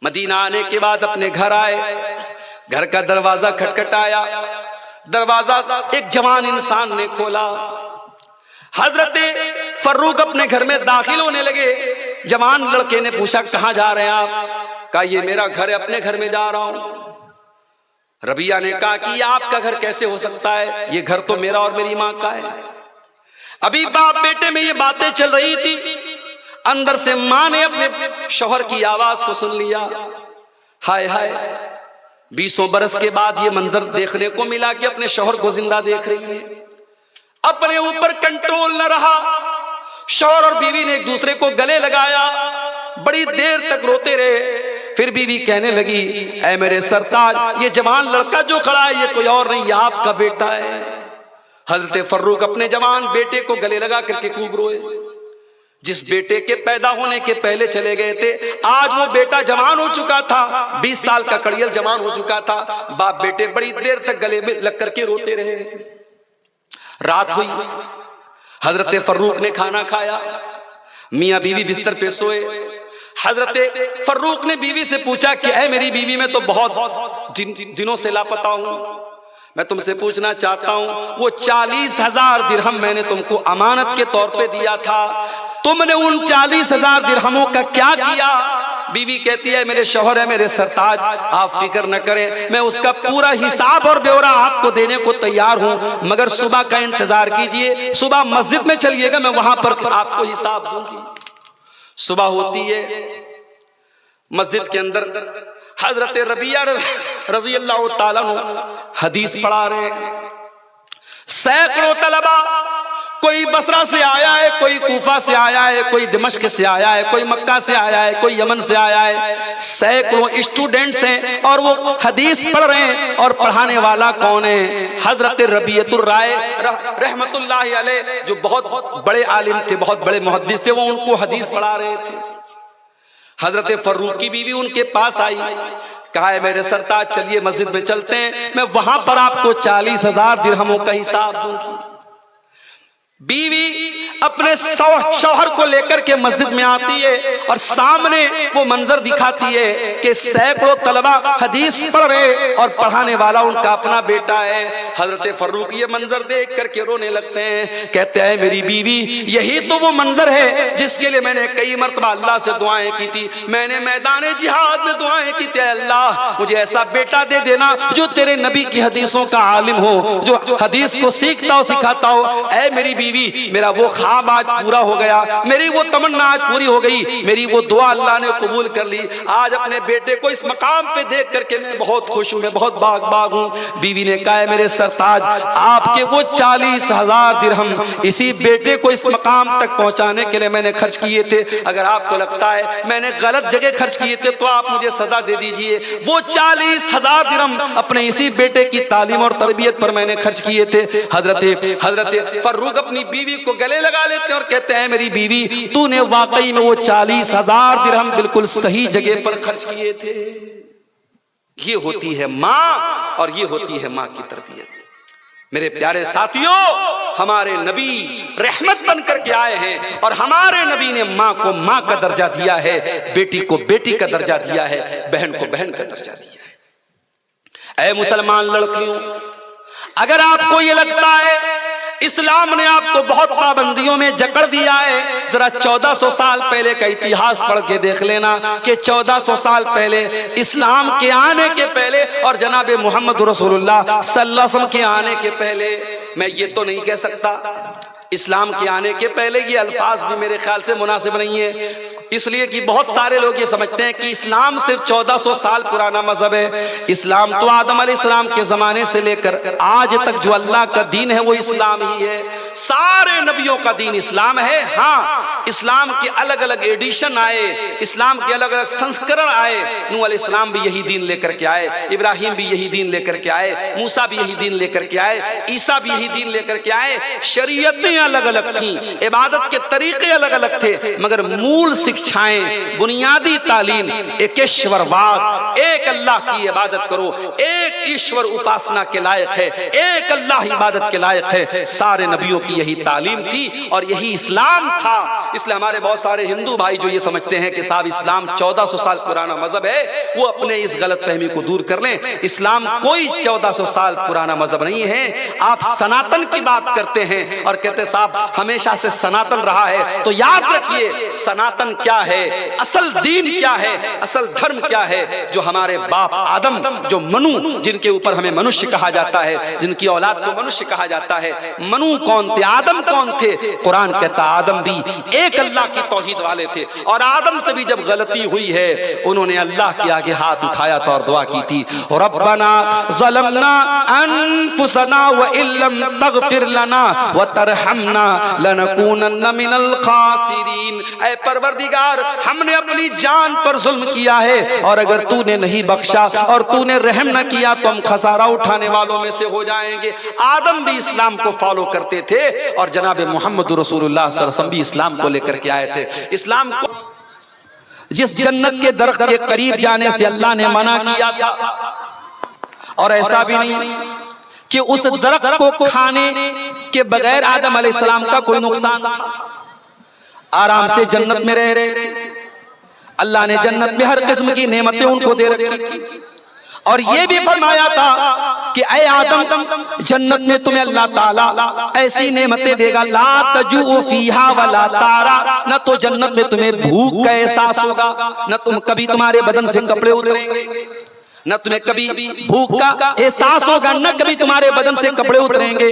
[SPEAKER 1] मदीना आने के बाद अपने घर आए, घर का दरवाजा खटखटाया, दरवाजा एक जवान इंसान ने खोला। हजरत फर्रुख अपने घर में दाखिल होने लगे। जवान लड़के ने पूछा, कहां जा रहे हैं आप? कहा, ये मेरा घर है, अपने घर में जा रहा हूं। रबिया ने कहा कि आपका घर कैसे हो सकता है, ये घर तो मेरा और मेरी मां का है। अभी बाप बेटे में ये बातें चल रही थी, अंदर से मां ने अपने शौहर की आवाज को सुन लिया। हाय हाय, 20 बरस के बाद ये मंजर देखने को मिला कि अपने शौहर को जिंदा देख रही है। अपने ऊपर कंट्रोल न रहा, शौहर और बीवी ने एक दूसरे को गले लगाया, बड़ी देर तक रोते रहे। फिर बीवी कहने लगी, ऐ मेरे सरताज, ये जवान लड़का जो खड़ा है ये कोई और नहीं, ये आपका बेटा है। हजरत फर्रुख अपने जवान बेटे को गले लगा करके खूब रोए। जिस बेटे के पैदा होने के पहले चले गए थे, आज वो बेटा जवान हो चुका था, 20 साल का कड़ियल जवान हो चुका था। बाप बेटे बड़ी देर तक गले में लग करके रोते रहे। रात हुई, हजरत फर्रुख ने खाना खाया, मियां बीवी बिस्तर पे सोए। हजरत फर्रुख ने बीवी से पूछा कि ऐ मेरी बीवी, मैं तो बहुत दिनों से लापता हूं, मैं तुमसे पूछना चाहता हूं, वो 40,000 दिरहम मैंने तुमको अमानत के तौर पे दिया था, तुमने उन 40,000 दिरहमों का क्या किया? बीवी कहती है, मेरे शौहर है, मेरे सरताज, आप फिक्र न करें, मैं उसका पूरा हिसाब और ब्यौरा आपको देने को तैयार हूं, मगर सुबह का इंतजार कीजिए, सुबह मस्जिद में चलिएगा, मैं वहां पर आपको हिसाब दूंगी। सुबह होती है, मस्जिद के अंदर हजरत रबिया रजी अल्लाह ताला अन्हु हदीस पढ़ा रहे हैं। सैकड़ों तलबा, कोई बसरा से आया है, कोई कूफा से आया है, कोई दिमश्क से आया है, कोई मक्का से आया है, कोई यमन से आया है, सैकड़ों स्टूडेंट्स हैं और वो हदीस पढ़ रहे हैं। और पढ़ाने वाला कौन है? हजरत रबियतुर राय रहमतुल्लाहि अलैह, जो बहुत बड़े आलिम थे, बहुत बड़े मुहद्दिस थे, वो उनको हदीस पढ़ा रहे थे। हजरत फर्रुख की बीवी उनके पास आई, कहा है मेरे सरताज चलिए मस्जिद में चलते हैं, मैं वहां पर आपको 40,000 दिरहमों का हिसाब दूंगी। बीवी अपने शौहर को लेकर के मस्जिद में आती है और सामने वो मंजर दिखाती है कि सैकड़ों तलबा हदीस पढ़ रहे और पढ़ाने वाला उनका अपना बेटा है। हजरत फर्रुख ये मंजर देख करके रोने लगते हैं, कहते हैं मेरी बीवी यही तो वो मंजर है जिसके लिए मैंने कई मरतबा अल्लाह से दुआएं की थी। मैंने मैदान जिहाद में दुआएं की थी, अल्लाह मुझे ऐसा बेटा दे देना जो तेरे नबी की हदीसों का आलिम हो, जो हदीस को सीखता हो सिखाता हो। ऐ मेरी बीवी, मेरा वो ख्वाब आज पूरा हो गया, मेरी वो तमन्ना आज पूरी हो गई, मेरी वो दुआ अल्लाह ने कबूल कर ली। आज अपने बेटे को इस मकाम पे देख करके मैं बहुत खुश हूं, मैं बहुत बाग हूं। बीवी ने कहा मेरे सरताज आपके वो 40,000 दिरहम इसी बेटे को इस मकाम तक पहुंचाने के लिए मैंने खर्च किए थे। अगर आपको लगता है मैंने गलत जगह खर्च किए थे तो आप मुझे सजा दे दीजिए। वो 40,000 दिरहम अपने इसी बेटे की तालीम और तरबियत पर मैंने खर्च किए थे। हजरत फर्रुख अपनी बीवी को गले लगा लेते हैं और कहते हैं मेरी बीवी तूने वाकई में वो 40,000 दिरहम बिल्कुल सही जगह पर खर्च किए थे। ये होती है माँ और ये होती है माँ की तरबियत। मेरे प्यारे साथियों, हमारे नबी रहमत बन करके आए हैं और हमारे नबी ने माँ को माँ का दर्जा दिया है, बेटी को बेटी का दर्जा दिया है, बहन को बहन का दर्जा दिया है। ऐ मुसलमान लड़कियों, अगर आपको ये लगता है इस्लाम ने आपको बहुत पाबंदियों में जकड़ दिया है, जरा 1400 साल पहले का इतिहास पढ़ के देख लेना कि 1400 साल पहले इस्लाम के आने के पहले और जनाबे मोहम्मद रसूलुल्लाह सल्लल्लाहु अलैहि वसल्लम के आने के पहले, मैं ये तो नहीं कह सकता इस्लाम के आने के पहले, ये अल्फाज भी मेरे ख्याल से मुनासिब नहीं है, इसलिए कि बहुत सारे लोग ये समझते हैं कि इस्लाम सिर्फ 1400 साल पुराना मजहब है। इस्लाम तो आदम अलैहिस्सलाम के जमाने से लेकर आज तक जो अल्लाह का दीन है वो इस्लाम ही है। सारे नबियों का दीन इस्लाम है। हाँ, इस्लाम के अलग अलग एडिशन आए, इस्लाम के अलग अलग संस्करण आए। नूह अलैहिस्सलाम भी यही दीन लेकर के आए, इब्राहिम भी यही दीन लेकर के आए, मूसा भी यही दीन लेकर के आए, ईसा भी यही दीन लेकर के आए। शरीयतें अलग अलग थी, इबादत के तरीके अलग अलग थे, मगर मूल शिक्षाएं, बुनियादी तालीम एकेश्वरवाद, एक अल्लाह की इबादत करो, एक ईश्वर उपासना के लायक है, एक अल्लाह इबादत के लायक है। सारे नबियों की यही तालीम थी और यही इस्लाम था। इसलिए हमारे बहुत सारे हिंदू भाई जो ये समझते हैं कि साहब इस्लाम 1400 साल पुराना मजहब है, वो अपने इस गलत फहमी को दूर कर लें। इस्लाम कोई 1400 साल पुराना मजहब नहीं है। आप सनातन की बात करते हैं और कहते साहब हमेशा से सनातन रहा है, तो याद रखिए सनातन क्या है, असल दीन क्या है, असल धर्म क्या है। जो हमारे बाप आदम, जो मनु, जिनके ऊपर हमें मनुष्य कहा जाता है, जिनकी औलाद को मनुष्य कहा जाता है, मनु कौन थे, आदम कौन थे? कुरान कहता आदम भी एक अल्लाह की तौहीद वाले थे और आदम से भी जब गलती हुई है उन्होंने अल्लाह के आगे हाथ उठाया था और दुआ की थी, रब्बना ज़लमना अनफुसना व इल्लम तगफिर लना व तरहमना लनकूनन्न मिनल खासिरीन। ऐ परवरदिगार, हमने अपनी जान पर जुल्म किया है और अगर तूने नहीं बख्शा और तूने रहम न किया तो हम खसारा उठाने वालों में से हो जाएंगे। आदम भी इस्लाम को फॉलो करते थे और जनाब मोहम्मद रसूलुल्लाह सल्लल्लाहु अलैहि वसल्लम भी इस्लाम को लेकर के आए थे। इस्लाम को जिस जन्नत के दरख्त के करीब जाने से अल्लाह ने मना किया था, और ऐसा भी नहीं कि उस दरख्त को खाने के बगैर आदम अलैहिस्सलाम का कोई नुकसान था, आराम से जन्नत में रह रहे थे। अल्लाह ने जन्नत में हर किस्म की नेमतें उनको दे रखी थी और ये भी फरमाया था कि ऐ आदम, जन्नत में तुम्हें अल्लाह ताला ऐसी नेमतें देगा, ला तजू फीहा वला तारा, न तो जन्नत में तुम्हें भूख का एहसास होगा, न तुम कभी तुम्हारे बदन से कपड़े उतरेंगे, न तुम्हें कभी भूख का एहसास होगा, न कभी तुम्हारे बदन से कपड़े उतरेंगे,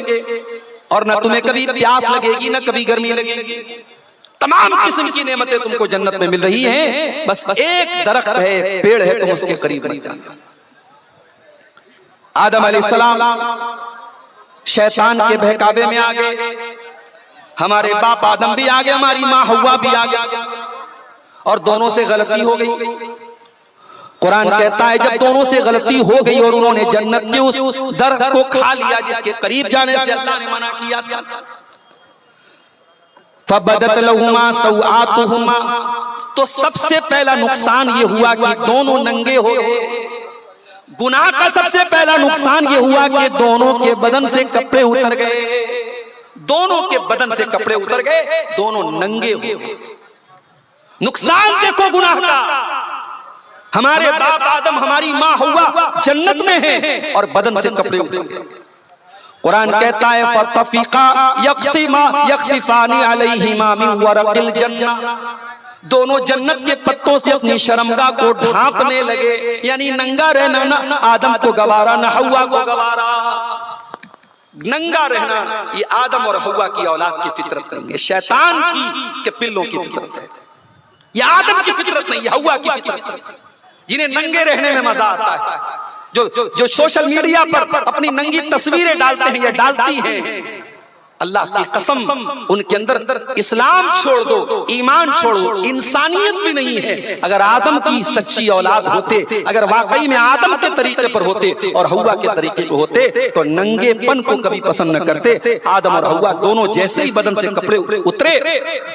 [SPEAKER 1] और न तुम्हें कभी प्यास लगेगी, न कभी गर्मी लगेगी। तमाम किस्म की नेमतें तुमको जन्नत में मिल रही हैं, बस एक दरख्त है, पेड़ है, तुम उसके करीब नहीं जाते। आदम अलैहिस्सलाम शैतान के बहकावे में आ गए, हमारे बाप आदम भी आ गए, हमारी माँ हव्वा भी आ गई, और दोनों से गलती हो गई। कुरान कहता है जब दोनों से गलती हो गई और उन्होंने जन्नत के उस दरख्त को खा लिया जिसके करीब जाने से अल्लाह ने मना किया था, फबदत लहुमा सौआतुहुमा, तो सबसे पहला नुकसान ये हुआ कि दोनों नंगे हो गए। गुनाह का सबसे पहला नुकसान ये हुआ कि दोनों के बदन से कपड़े उतर गए, दोनों के बदन से कपड़े उतर गए, दोनों नंगे हो गए। नुकसान देखो गुनाह का। हमारे बाप आदम, हमारी माँ हव्वा जन्नत में है और बदन से कपड़े उतर गए। कुरान कहता है फतफिका यक्सिफानी अलैहिमा मिन वरक़िल जन्नह, दोनों जन्नत के पत्तों से अपनी शर्मगाह को ढांपने लगे, यानी नंगा रहना ना आदम को गवारा ना हव्वा को गवारा। नंगा रहना ये आदम और हव्वा की औलाद की फितरत नहीं है, शैतान की पिल्लों की फितरत है। ये आदम की फितरत नहीं, ये हव्वा की फितरत है, जिन्हें नंगे रहने में मजा आता है। जो सोशल मीडिया पर अपनी नंगी तस्वीरें डालते हैं, ये डालती हैं, अल्लाह की कसम उनके अंदर इस्लाम छोड़ दो, ईमान छोड़ो, इंसानियत भी नहीं है। अगर आदम की सच्ची औलाद होते, अगर वाकई में आदम के तरीके पर होते और हव्वा के तरीके पर होते, तो नंगेपन को कभी पसंद न करते। आदम और हव्वा दोनों जैसे ही बदन से कपड़े उतरे,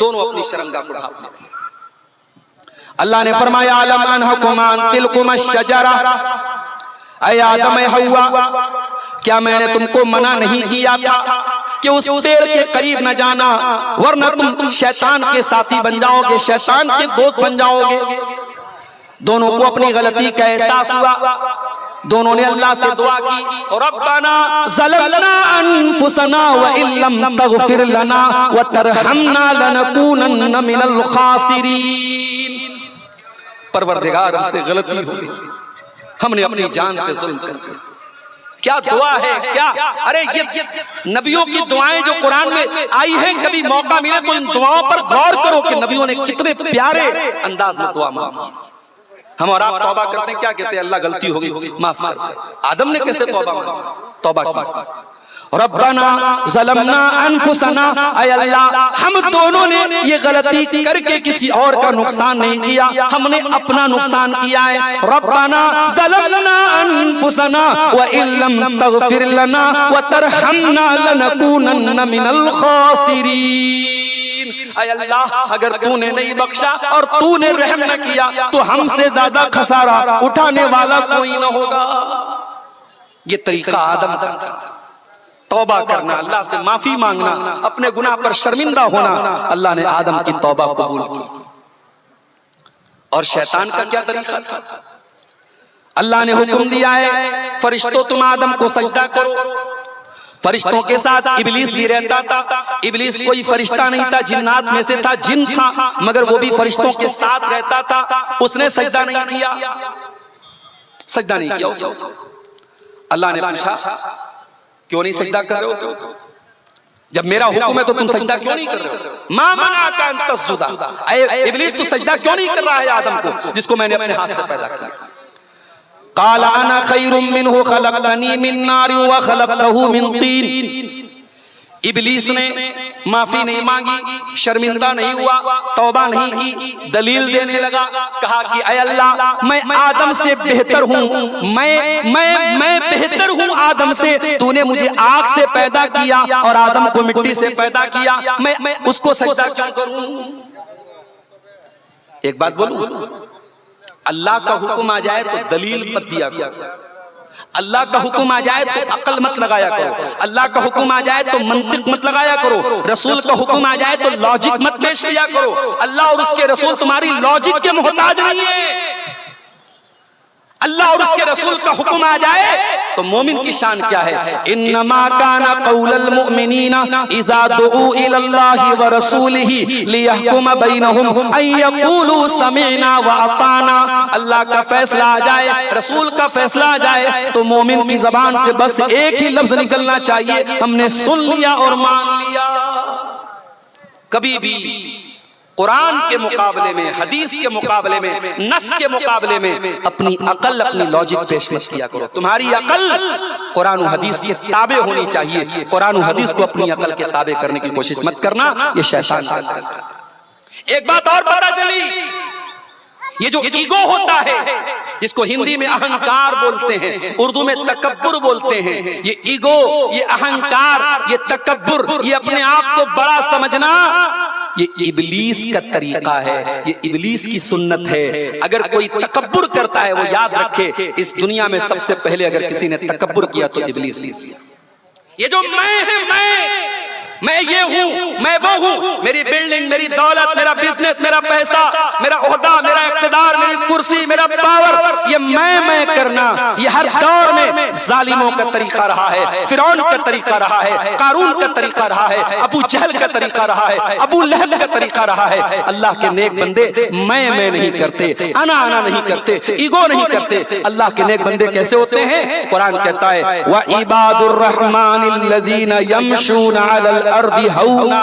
[SPEAKER 1] दोनों अपनी शर्मगाह को ढांपने लगे। अल्लाह ने फरमाया अलम अनहुकुमा अन तिलकुमा शजरा, ऐ आदम ऐ हव्वा, क्या मैंने तुमको मना नहीं किया था कि उस पेड़ के करीब न जाना, वरना तुम शैतान के साथी बन जाओगे, शैतान के दोस्त बन जाओगे। दोनों को अपनी गलती का एहसास हुआ, दोनों ने अल्लाह से दुआ की, रब्बना ज़लमना अनफुसना व इल्लम तगफिर लना व तरहमना लनकूनन्न मिनल खासिरीन। परवरदिगार, हमसे गलती हो गई, हमने अपनी जान पे जुल्म कर दिया। क्या दुआ है, क्या, अरे ये नबियों की दुआएं जो कुरान में आई हैं, कभी मौका मिले तो इन दुआओं पर गौर करो कि नबियों ने कितने प्यारे अंदाज में दुआ मांगी। हम और आप तौबा करते हैं, क्या कहते हैं, अल्लाह गलती हो गई माफ कर। आदम ने कैसे तौबा की, रब्बना ज़लमना अनफुसना, ऐ अल्लाह हम दोनों ने ये गलती करके किसी और का नुकसान नहीं किया, हमने अपना नुकसान किया है। रब्बना ज़लमना अनफुसना व इल्लम तगफिर लना व तरहमना लनकूनन्न मिनल खासिरीन। ऐ अल्लाह, अगर तूने नहीं बख्शा और तूने रहम न किया तो हमसे ज्यादा खसारा उठाने वाला कोई न होगा। ये तरीका आदम का था, तौबा करना, अल्लाह से माफी मांगना, अपने गुनाह पर शर्मिंदा होना। अल्लाह ने आदम की तौबा कबूल की। और शैतान का क्या तरीका था, अल्लाह ने हुक्म दिया है फरिश्तों तुम आदम को सजदा करो। फरिश्तों के साथ इब्लीस भी रहता था। इब्लीस कोई फरिश्ता नहीं था, जिन्नात में से था, जिन था, मगर वो भी फरिश्तों के साथ रहता था। उसने सजदा नहीं किया, सजदा नहीं किया उसने। अल्लाह ने पूछा क्यों नहीं सजदा कर रहे हो, जब मेरा हुक्म है तो तुम सजदा क्यों नहीं कर रहे हो। मा मनाका अन तस्जुदा, इब्लीस तू सजदा क्यों नहीं कर रहा है आदम को जिसको मैंने अपने हाथ से पैदा किया। काला अना खैरुम मिन्हु खलक़तनी मिन नारिन व खलक़तहु मिन तीन। इब्लीस ने माफी नहीं मांगी, शर्मिंदा नहीं हुआ, तौबा नहीं की, दलील देने लगा, कहा कि ऐ अल्लाह मैं आदम से बेहतर हूँ, मैं बेहतर हूँ आदम से। तूने मुझे आग से पैदा किया और आदम को मिट्टी से पैदा किया, मैं उसको सजदा क्यों करूं। एक बात बोलूं, अल्लाह का हुक्म आ जाए तो दलील मत दिया करो, अल्लाह का हुक्म आ जाए तो अकल मत लगाया करो, अल्लाह का हुक्म आ जाए तो मंतिक मत लगाया करो, रसूल का हुक्म आ जाए तो लॉजिक मत पेश किया करो। अल्लाह और उसके रसूल तुम्हारी लॉजिक के मोहताज नहीं है। अल्लाह और उसके रसूल का हुक्म आ जाए तो मोमिन की शान क्या है। इन्नमा काना कौलल मुमिनीना इज़ा दुऊ इलल्लाहि व रसूलिही लियहकुम बैनहुम अन यक़ूलू समिअना व अताना। अल्लाह का फैसला आ जाए, रसूल का फैसला आ जाए तो मोमिन की जबान से बस एक ही लफ्ज निकलना चाहिए, हमने सुन लिया और मान लिया। कभी भी कुरान के मुकाबले में, हदीस के मुकाबले में, नस के मुकाबले में अपनी अकल, अपनी लॉजिक पेश मत किया करो। तुम्हारी अकल कुरान और हदीस के ताबे होनी चाहिए। कुरान और हदीस को अपनी अकल के ताबे करने की कोशिश मत करना, ये शैतान का काम है। एक बात और पता चली, ये जो ईगो होता है, इसको हिंदी में अहंकार बोलते हैं, उर्दू में तकब्बुर बोलते हैं। ये ईगो, ये अहंकार, ये तकब्बुर, ये अपने आप को बड़ा समझना, ये इब्लीस का तरीका है, ये इब्लीस की सुन्नत है। अगर कोई तकब्बुर करता है, वो याद रखे, इस दुनिया में सबसे पहले अगर किसी ने तकब्बुर किया तो इब्लीस ने किया। ये जो मैं है, मैं ये हूँ, मैं वो हूँ, मेरी बिल्डिंग, मेरी दौलत, मेरा बिजनेस, मेरा पैसा, मेरा ओहदा, मेरा इख्तिदार, मेरी कुर्सी, मेरा पावर, ये मैं करना, ये हर दौर में जालिमों का तरीका रहा है, फिरौन का तरीका रहा है, कारून का तरीका रहा है, अबू जहल का तरीका रहा है, अबू लहब का तरीका रहा है। अल्लाह के नेक बंदे मैं नहीं करते, आना नहीं करते, ईगो नहीं करते। अल्लाह के नेक बंदे कैसे होते हैं? कुरान कहता है व इबादुर रहमानिल्लज़ीना यमशूना अलल अर्दी हौना,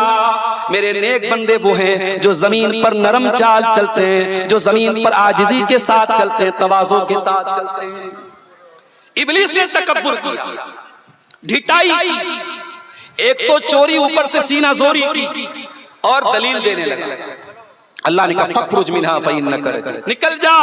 [SPEAKER 1] मेरे नेक बंदे वो हैं जो जमीन पर नरम चाल चलते हैं, जो जमीन पर आजिजी के साथ चलते हैं, तवाज़ो के साथ चलते हैं। इब्लीस ने तकब्बुर किया, ढिठाई की, एक तो चोरी ऊपर से सीना जोरी की और दलील देने लगा। अल्लाह ने कहा फखरुज मिनहा फइन्नका रजीम, निकल जा,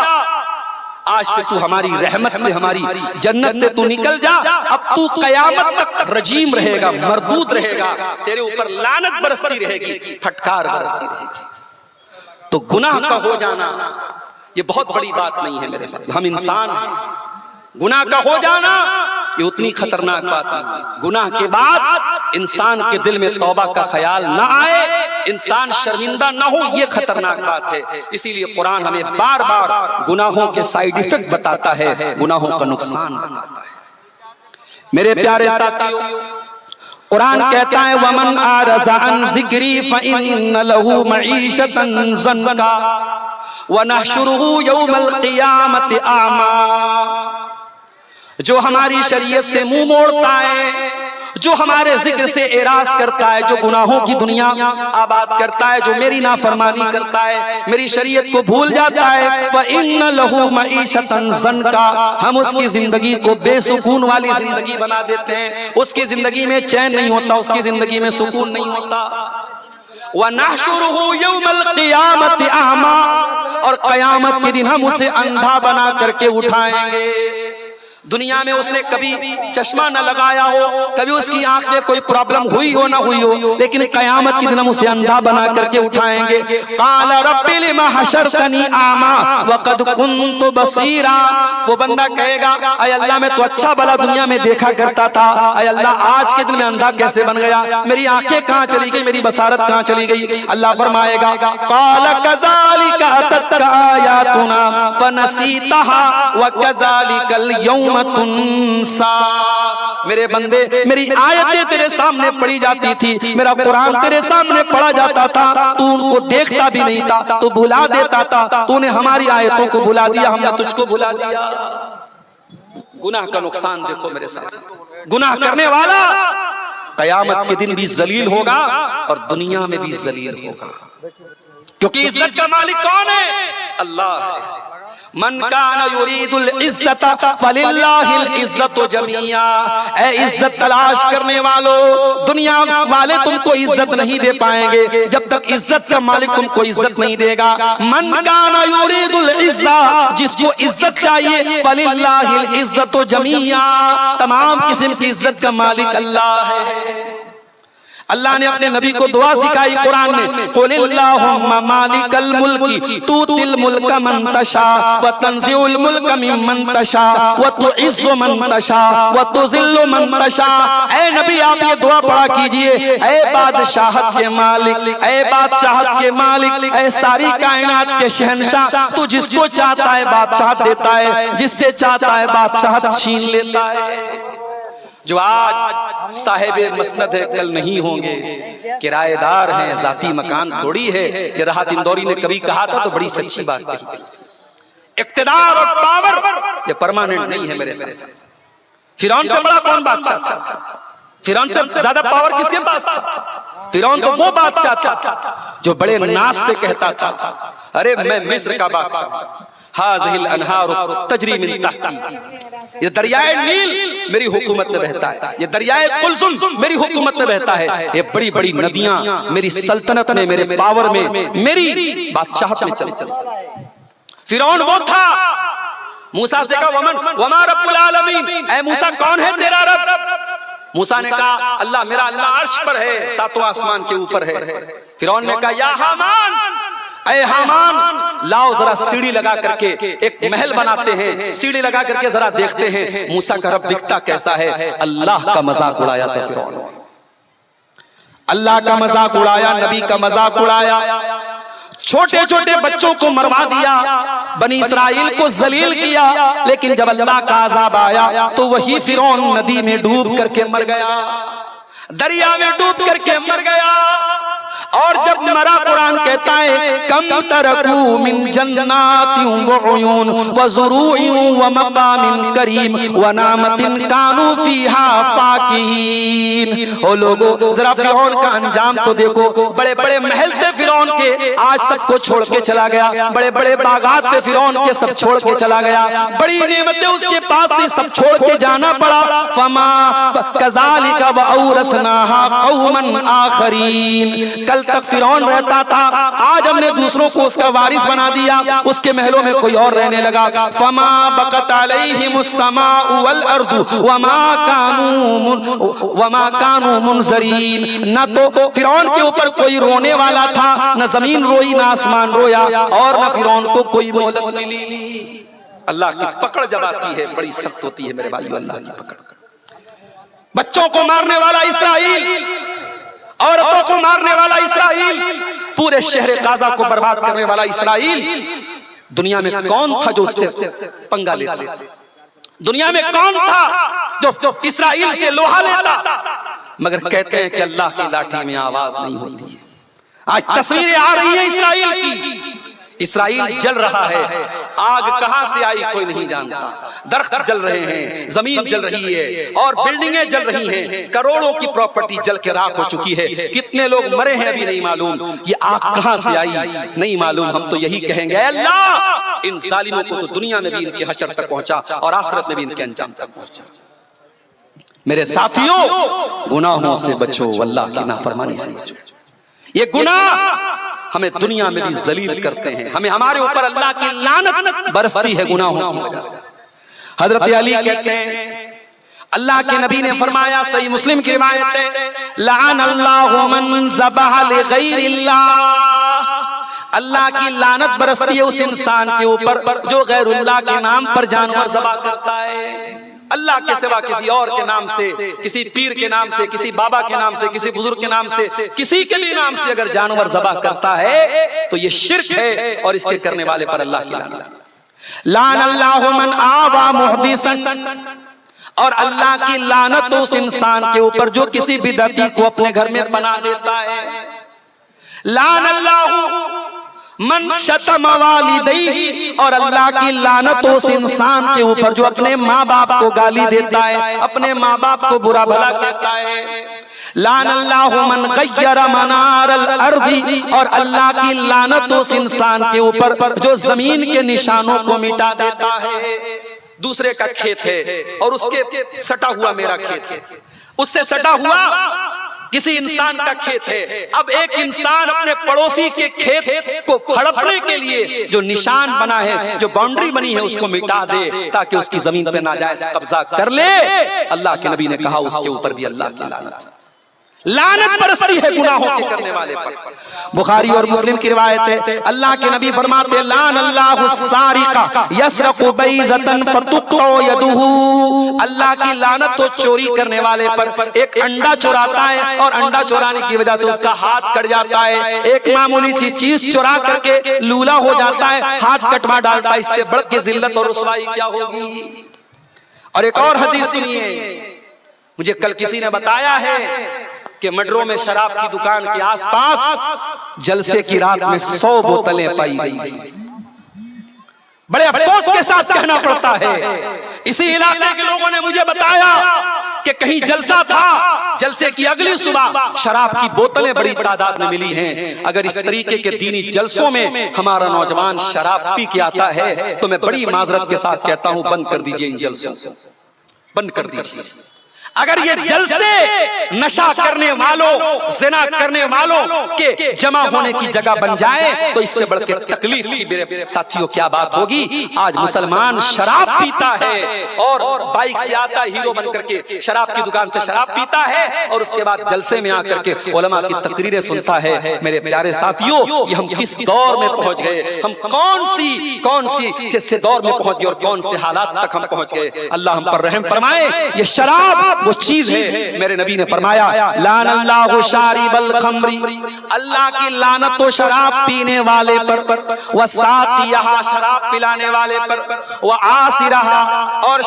[SPEAKER 1] आज से तू हमारी रहमत से, हमारी जन्नत से तू निकल जा, अब तू कयामत तक रजीम रहेगा, मरदूद रहेगा, तेरे ऊपर लानत बरसती रहेगी, फटकार बरसती रहेगी। तो गुनाह का हो जाना ये बहुत बड़ी बात नहीं है मेरे साथ, हम इंसान हैं। गुनाह का हो जाना ये उतनी खतरनाक बात नहीं। गुनाह के बाद इंसान के दिल में तौबा का ख्याल ना आए, इंसान शर्मिंदा ना हो, ये खतरनाक बात है। इसीलिए कुरान हमें बार बार गुनाहों के साइड इफेक्ट बताता है, गुनाहों का नुकसान बताता है। मेरे प्यारे साथियों, कुरान कहता है वमन आरज़ा अन ज़िक्री फ़इन्न लहू मईशतन ज़न्का व नहशुरुहु यौमल क़ियामति आमा, जो हमारी शरीयत से मुंह मोड़ता है, जो हमारे जिक्र से एराज करता है, जो गुनाहों की दुनिया आबाद करता है, जो मेरी नाफरमानी करता है, मेरी शरीयत को भूल जाता है, फ़इन्न लहू मईशतन ज़न्का, हम उसकी जिंदगी को बेसुकून वाली जिंदगी बना देते हैं। उसकी जिंदगी में चैन नहीं होता, उसकी जिंदगी में सुकून नहीं होता। व नहशुरुहु यौमल क़ियामति आमा, और क़यामत के दिन हम उसे अंधा बना करके उठाएंगे। दुनिया में उसने कभी चश्मा न लगाया हो, कभी उसकी आंख में कोई प्रॉब्लम हुई हो ना हुई हो, लेकिन कयामत के दिन हम उसे अंधा बना करके उठाएंगे। क़ाल रब्बि लिमा हशरतनी आमा वक़द कुन्तु बसीरा, वो बंदा कहेगा अय अल्लाह मैं तो अच्छा भला दुनिया में देखा करता था, अय अल्लाह आज के दिन में अंधा कैसे बन गया, मेरी आंखें कहाँ चली गई, मेरी बसारत कहाँ चली गई। अल्लाह फरमाएगा क़ाल कज़ालिका अततका आयातुना फ़नसीतहा व कज़ालिकल यौम तुनसा, मेरे बंदे मेरी आयतें तेरे सामने पढ़ी जाती थी, मेरा कुरान तेरे सामने पढ़ा जाता था, तू उनको देखता भी नहीं था, तू भुला देता था, तूने हमारी आयतों को भुला दिया, हमने तुझको भुला दिया। गुनाह का नुकसान देखो मेरे साथ, गुनाह करने वाला कयामत के दिन भी जलील होगा और दुनिया में भी जलील होगा, क्योंकि इज्जत का मालिक कौन है? अल्लाह है। मन कान युरीदुल इज्जत फलिल्लाहिल इज्जतु जमीआ, ऐ इज्जत तलाश करने वालों, दुनिया वाले तुमको इज्जत नहीं दे पाएंगे जब तक इज्जत का मालिक तुमको इज्जत नहीं देगा। मन कान युरीदुल इज्जत, जिसको इज्जत चाहिए, फलिल्लाहिल इज्जतु जमीआ, तमाम किस्म की इज्जत का मालिक अल्लाह है। अल्लाह ने अपने नबी को दुआ सिखाई कुरान में, कुलिल्लाहुम्मा मालिकल मुल्की तूतिल मुल्का मन तशा व तंज़िउल मुल्का मिम्मन तशा व तुइज़्ज़ु मन तशा व तुज़िल्लु मन तशा। ऐ नबी आप ये दुआ पढ़ा कीजिए, ऐ बादशाहत के मालिक, ऐ बादशाहत के मालिक, ऐ सारी कायनात के शहंशाह, तू जिसको चाहता है बादशाहत देता है, जिससे चाहता है बादशाहत छीन लेता है। जो आज साहिब मसनद है कल नहीं होंगे, किराएदार हैं, जाती मकान थोड़ी है। ये राहत इंदौरी ने कभी कहा था तो बड़ी सच्ची बात कही थी। इख्तिदार और पावर ये परमानेंट नहीं है मेरे साथ। फिरौन से बड़ा कौन बादशाह था? फिरौन से ज्यादा पावर किसके पास था? फिरौन तो वो बादशाह था जो बड़े नाज से कहता था, अरे मैं मिस्र का बादशाह, हाज़िहिल अनहार तजरी मिन तहती, ये दरियाए नील मेरी हुकूमत में बहता है, ये दरियाए कुलसुम मेरी हुकूमत में बहता है, ये बड़ी बड़ी नदियां मेरी सल्तनत में, मेरे पावर में, मेरी बादशाहत में चलती। फिरौन वो था, मूसा से कहा वमा रब्बुल आलमीन, ऐ मूसा कौन है तेरा रब? मूसा ने कहा अल्लाह, मेरा अल्लाह अर्श पर है, सातवां आसमान के ऊपर है। फिरौन ने कहा या हामान, ऐ हामान लाओ जरा सीढ़ी लगा करके एक महल बनाते हैं, सीढ़ी लगा करके जरा देखते हैं मूसा का रब दिखता कैसा है। अल्लाह का मजाक उड़ाया था फिरौन, अल्लाह का मजाक उड़ाया, नबी का मजाक उड़ाया, छोटे छोटे बच्चों को मरवा दिया, बनी इस्राइल को जलील किया। लेकिन जब अल्लाह का अज़ाब आया तो वही फिरौन नदी में डूब करके मर गया, दरिया में डूब करके मर गया। और जब मरा, कुरान कहता है कम तरकू मिन जन्नातिन व उयून व ज़ुरूइन व मकामिन करीम व नामतिन कानू फीहा फाकिहीन। ओ लोगों, जरा फिरौन का अंजाम तो देखो, बड़े बड़े महल थे फिरौन के, आज सबको छोड़ के चला गया। बड़े बड़े बागात थे फिरौन के, सब छोड़ के चला गया। बड़ी नेमतें उसके पास थी, सब छोड़ के जाना पड़ा। फमा कज़ालिका व औरसनाहा कौमन आखरीन, कल तक फिरौन रहता था, आज हमने दूसरों को उसका वारिस बना दिया, उसके महलों में कोई और रहने लगा। फमा बकत अलैहिमुस समाउ वल अर्दु वमा कानू मुनज़रीन, न तो फिरौन के ऊपर कोई रोने वाला था, न जमीन रोई, न आसमान रोया, और न फिरौन को कोई मोहलत मिली। अल्लाह की पकड़ जब आती है बड़ी सख्त होती है मेरे भाइयों, अल्लाह की पकड़। बच्चों को मारने वाला इसराइल, औरतों को मारने वाला इसराइल, पूरे शहर गाजा को बर्बाद करने वाला इसराइल, दुनिया में कौन था जो उससे पंगा लेता? दुनिया में कौन था जो इसराइल से लोहा लेता? मगर कहते हैं कि अल्लाह की लाठी में आवाज नहीं होती है। आज तस्वीरें आ रही हैं इसराइल की, इसराइल जल रहा है, आग कहां से आई कोई नहीं जानता, दरख्त जल रहे हैं, जमीन जल रही है, और बिल्डिंगें जल रही हैं, करोड़ों की प्रॉपर्टी जल के राख हो चुकी है। कितने लोग मरे हैं अभी नहीं मालूम, ये आग कहां से आई नहीं मालूम। हम तो यही कहेंगे अल्लाह इन जालिमों को तो दुनिया में भी इनके हशर तक पहुंचा और आखिरत में भी इनके अंजाम तक पहुंचा। मेरे साथियों, गुनाहों से बचो, अल्लाह की नाफरमानी से बचो। ये गुनाह हमें दुनिया में भी जलील करते हैं, हमें हमारे ऊपर अल्लाह की लानत बरसती है गुनाहों की वजह से। हजरत अली कहते हैं, अल्लाह के नबी ने फरमाया, सही मुस्लिम की रिवायत है, लान अल्लाहु मन ज़बह लिग़ैरिल्लाह, अल्लाह की लानत बरसती है उस इंसान के ऊपर जो गैरुल्लाह के नाम पर जानवर ज़बह करता है। अल्लाह के सिवा किसी और के नाम से, किसी पीर के नाम से, किसी बाबा के नाम से, किसी बुजुर्ग के नाम से, किसी के भी नाम से अगर जानवर ज़बह करता है तो ये शिर्क है, और इसके करने वाले पर अल्लाह की लानत। लान अल्लाहु मन आवा मुहदिसन, और अल्लाह की लानत उस इंसान के ऊपर जो किसी बिदअती को अपने घर में बना देता है। लान अल्लाहु मन शतम वालिदैहि, और अल्लाह की लानत उस इंसान के ऊपर जो अपने माँ बाप को गाली देता है, अपने माँ बाप को बुरा भला कहता है। लान अल्लाहु मन गय्यर मनारल अर्दी, और अल्लाह की लानत उस इंसान के ऊपर जो जमीन के निशानों को मिटा देता है। दूसरे का खेत है और उसके सटा हुआ मेरा खेत है, उससे सटा हुआ किसी इंसान का खेत है। अब एक इंसान अपने पड़ोसी के खेत को हड़पने के लिए जो निशान बना है, जो बाउंड्री बनी है, उसको मिटा दे ताकि उसकी जमीन पे नाजायज कब्जा कर ले। अल्लाह के नबी ने कहा उसके ऊपर भी अल्लाह की लानत बरसती है गुनाहों के करने वाले पर। बुखारी और मुस्लिम की रिवायत है, अल्लाह के नबी फरमाते, लान अल्लाहु सारिका यसरकु बैज़तन फतुक़अ यदुहु, अल्लाह की लानत तो चोरी करने वाले पर। एक अंडा चुराता है और अंडा चुराने की वजह से उसका हाथ कट जाता है, एक मामूली सी चीज चुरा करके लूला हो जाता है, हाथ कटवा डालता है, इससे बढ़ के जिल्लत और रुसवाई क्या होगी। और एक और हदीस सुनिए, मुझे कल किसी ने बताया है कि मडरों में शराब की दुकान के आसपास जलसे की रात में 100 बोतलें पाई गई। बड़े अफसोस के साथ कहना पड़ता है, इसी इलाके के लोगों ने मुझे बताया कि कहीं जलसा था, जलसे की अगली सुबह शराब की बोतलें बड़ी तादाद में मिली हैं। अगर इस तरीके के दीनी जलसों में हमारा नौजवान शराब पी के आता है तो मैं बड़ी माजरत के साथ कहता हूं, बंद कर दीजिए इन जलसों को, बंद कर दीजिए। अगर ये जलसे नशा करने वालों, ज़िना करने वालों के जमा होने की जगह बन जाए तो इससे बढ़ के तकलीफ की मेरे साथियों क्या बात होगी। आज मुसलमान शराब पीता है और बाइक से आता है हीरो बन करके, शराब की दुकान से शराब पीता है और उसके बाद जलसे में आकर के उलमा की तकरीरें सुनता है। मेरे प्यारे साथियों, ये हम किस दौर में पहुंच गए, हम कौन सी जिससे दौर में पहुंच गए और कौन से हालात तक हम पहुंच गए। अल्लाह हम पर रहम फरमाए। ये शराब वो चीज है, मेरे नबी ने फरमाया लानल्लाहु शारिबल खम्री, अल्लाह की लानत तो शराब पीने वाले पर, व साकियहा शराब पिलाने वाले पर, व आसिरहा और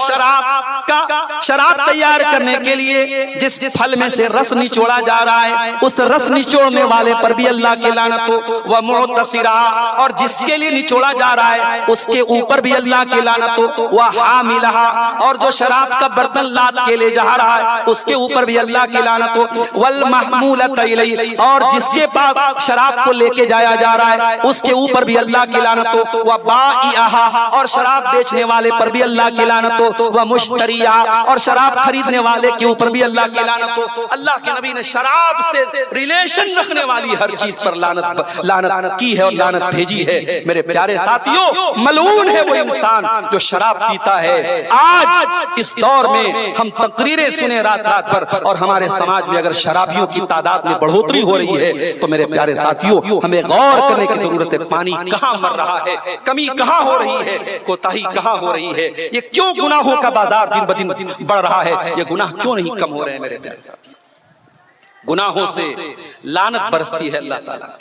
[SPEAKER 1] शराब तैयार करने के लिए जिस फल में से रस निचोड़ा जा रहा है उस रस निचोड़ने वाले पर भी अल्लाह की लानत हो, व मुअतसिरा और जिसके लिए निचोड़ा जा रहा है उसके ऊपर भी अल्लाह की लानत हो, व हामिलहा और जो शराब का बर्तन लाद के ले जा रहा है उसके ऊपर भी अल्लाह की लानत हो, वल महमूलत इलैहि और जिसके पास शराब को लेके जाया जा रहा है उसके ऊपर भी अल्लाह की लानत हो, व बाइहा और शराब बेचने वाले पर भी अल्लाह की लानत हो, व मुश्तरिया और शराब खरीदने वाले के ऊपर भी अल्लाह की लानत हो। अल्लाह के नबी ने शराब से रिलेशन रखने वाली हर चीज पर लानत की है और लानत भेजी है। मेरे प्यारे साथियों, मलऊन है वो इंसान जो शराब पीता है। आज इस दौर में हम तकरीरें सुने रात भर और हमारे समाज में अगर शराबियों की तादाद में बढ़ोतरी हो रही है तो मेरे प्यारे साथियों हमें गौर करने की जरूरत है। पानी कहां मर रहा है, कमी कहां हो रही है, कोताही कहां हो रही है, ये क्यों गुनाहों का बाजार दिन ब दिन बढ़ रहा है, ये गुनाह क्यों नहीं कम हो रहे हैं। मेरे प्यारे साथियों, गुनाहों से लानत बरसती है अल्लाह ताला।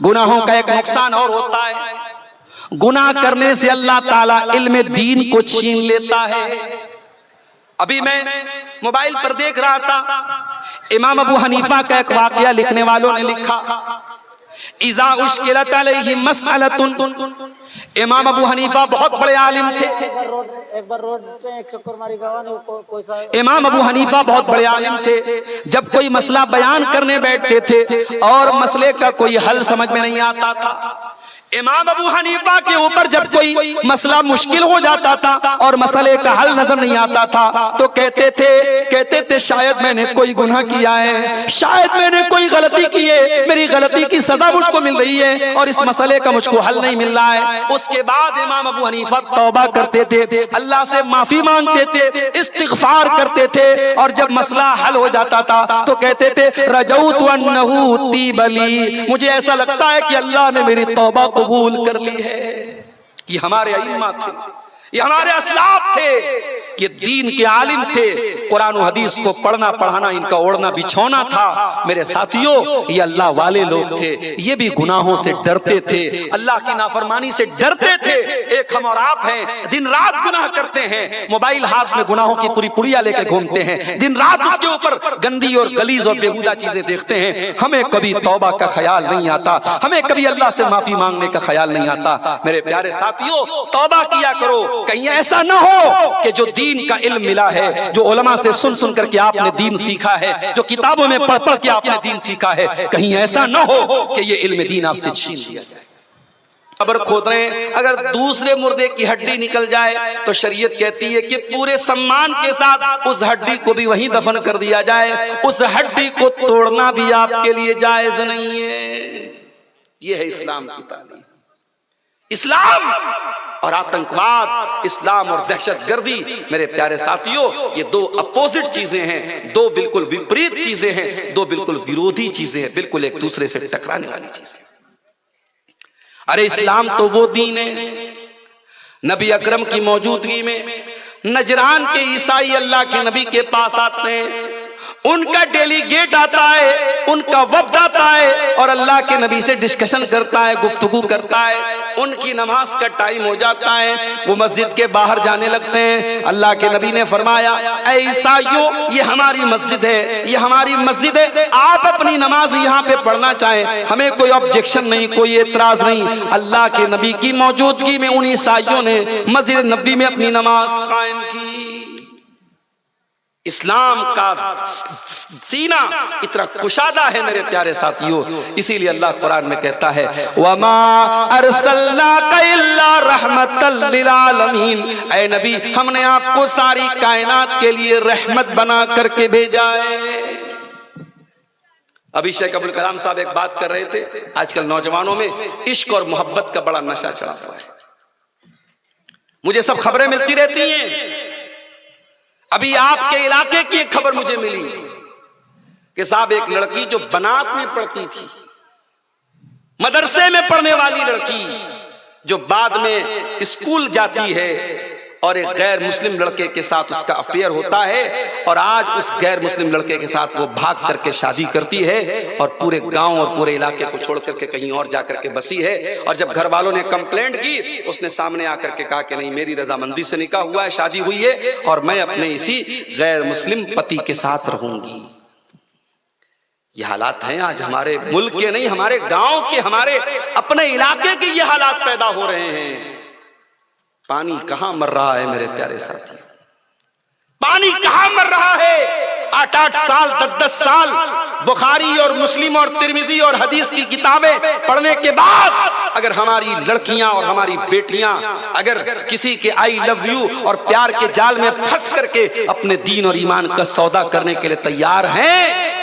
[SPEAKER 1] गुनाहों का एक नुकसान और होता है, गुनाह करने से अल्लाह ताला इल्म दीन को छीन लेता है। अभी मैं मोबाइल पर देख रहा था, इमाम अबू हनीफा का एक वाकया लिखने वालों ने लिखा, इज़ा उश्किलत अलैहि मसअलतुन। इमाम अबू हनीफा बहुत बड़े आलिम थे।
[SPEAKER 2] एक बार रोड पे एक चक्कर मारी गवा
[SPEAKER 1] इमाम अबू हनीफा बहुत बड़े आलिम थे। जब कोई मसला बयान करने बैठते थे और मसले का कोई हल समझ में नहीं आता था, इमाम अबू हनीफा के ऊपर जब कोई मसला मुश्किल हो जाता था और मसले का हल नजर नहीं आता था तो कहते थे शायद मैंने कोई गुनाह किया है, शायद मैंने कोई गलती की है, मेरी गलती की सजा मुझको मिल रही है और इस मसले का मुझको हल नहीं मिल रहा है। उसके बाद इमाम अबू हनीफा तौबा करते थे, अल्लाह से माफी मांगते थे, इस्तिगफार करते थे और जब मसला हल हो जाता था तो कहते थे रजौतु अन्नहु तीबली, मुझे ऐसा लगता है कि अल्लाह ने मेरी तौबा कबूल कर ली है। ये हमारे अइम्मा थे, ये हमारे असलाफ थे, ये दीन के आलिम थे, कुरान और हदीस को पढ़ना पढ़ाना इनका ओढ़ना बिछौना था। मेरे साथियों, ये अल्लाह वाले लोग थे, ये भी गुनाहों से डरते थे, अल्लाह की नाफरमानी से डरते थे। एक हम और आप हैं, दिन रात गुनाह करते हैं, मोबाइल हाथ में गुनाहों की पूरी पुड़िया लेकर घूमते हैं, दिन रात उसके ऊपर गंदी और गलीज और बेहुदा चीजें देखते हैं। हमें कभी तौबा का ख्याल नहीं आता, हमें कभी अल्लाह से माफी मांगने का ख्याल नहीं आता। मेरे प्यारे साथियों, तौबा किया करो, कहीं ऐसा ना हो कि जो दीन का इल्म मिला है, जो उलमा से सुन करके आपने दीन सीखा है, जो किताबों में पढ़ के आपने दीन सीखा है, कहीं ऐसा ना हो कि ये इल्म दीन आपसे छीन लिया जाए। कब्र खोद रहे हैं, अगर दूसरे मुर्दे की हड्डी निकल जाए तो शरीयत कहती है कि पूरे सम्मान के साथ उस हड्डी को भी वहीं दफन कर दिया जाए, उस हड्डी को तोड़ना भी आपके लिए जायज नहीं है। ये है इस्लाम की तालीम। इस्लाम और आतंकवाद, इस्लाम और दहशतगर्दी, मेरे प्यारे साथियों, ये दो अपोजिट चीजें हैं, दो बिल्कुल विपरीत चीजें हैं, दो बिल्कुल विरोधी चीजें हैं, बिल्कुल एक दूसरे से टकराने वाली चीजें। अरे इस्लाम तो वो दीन है, नबी अकरम की मौजूदगी में नजरान के ईसाई अल्लाह के नबी के पास आते हैं, उनका डेलीगेट आता है, उनका वफ्द आता है और अल्लाह के नबी से डिस्कशन करता है, गुफ्तगू करता है। उनकी नमाज का टाइम हो जाता है, वो मस्जिद के बाहर जाने लगते हैं। अल्लाह के नबी ने फरमाया, ऐ ईसाइयों, ये हमारी मस्जिद है, ये हमारी मस्जिद है, आप अपनी नमाज यहाँ पे पढ़ना चाहें, हमें कोई ऑब्जेक्शन नहीं, कोई एतराज नहीं। अल्लाह के नबी की मौजूदगी में उन ईसाइयों ने मस्जिद नबी में अपनी नमाज कायम की। इस्लाम का सीना इतना कुशादा है मेरे प्यारे साथियों। इसीलिए अल्लाह कुरान में कहता है वमा अरसलनाका इल्ला रहमतल लिल आलमीन, ऐ नबी हमने आपको सारी कायनात के लिए रहमत बना करके भेजा है। अभी शेख अब्दुल कलाम साहब एक बात कर रहे थे, आजकल नौजवानों में इश्क और मोहब्बत का बड़ा नशा चढ़ा हुआ है। मुझे सब खबरें मिलती रहती हैं। अभी आपके इलाके की एक खबर मुझे मिली कि साहब एक लड़की जो बनात में पढ़ती थी, मदरसे में पढ़ने वाली लड़की, जो बाद में स्कूल जाती है और एक गैर मुस्लिम लड़के के साथ उसका अफेयर होता है और आज उस गैर मुस्लिम लड़के के साथ वो भाग करके शादी करती है और पूरे गांव और पूरे इलाके को छोड़ करके कहीं और जाकर के बसी है। और जब घर वालों ने कंप्लेंट की, उसने सामने आकर के कहा कि नहीं, मेरी रजामंदी से निकाह हुआ है, शादी हुई है और मैं अपने इसी गैर मुस्लिम पति के साथ रहूंगी। ये हालात हैं आज हमारे मुल्क के नहीं, हमारे गांव के, हमारे अपने इलाके के ये हालात पैदा हो रहे हैं। पानी कहां मर रहा है मेरे प्यारे साथी, पानी कहां मर रहा है। 8-8 साल 10-10 साल बुखारी और मुस्लिम और तिरमिजी और हदीस की किताबें पढ़ने के बाद अगर हमारी लड़कियां और हमारी बेटियां अगर किसी के आई लव यू और प्यार के जाल में फंस करके अपने दीन और ईमान का सौदा करने के लिए तैयार हैं,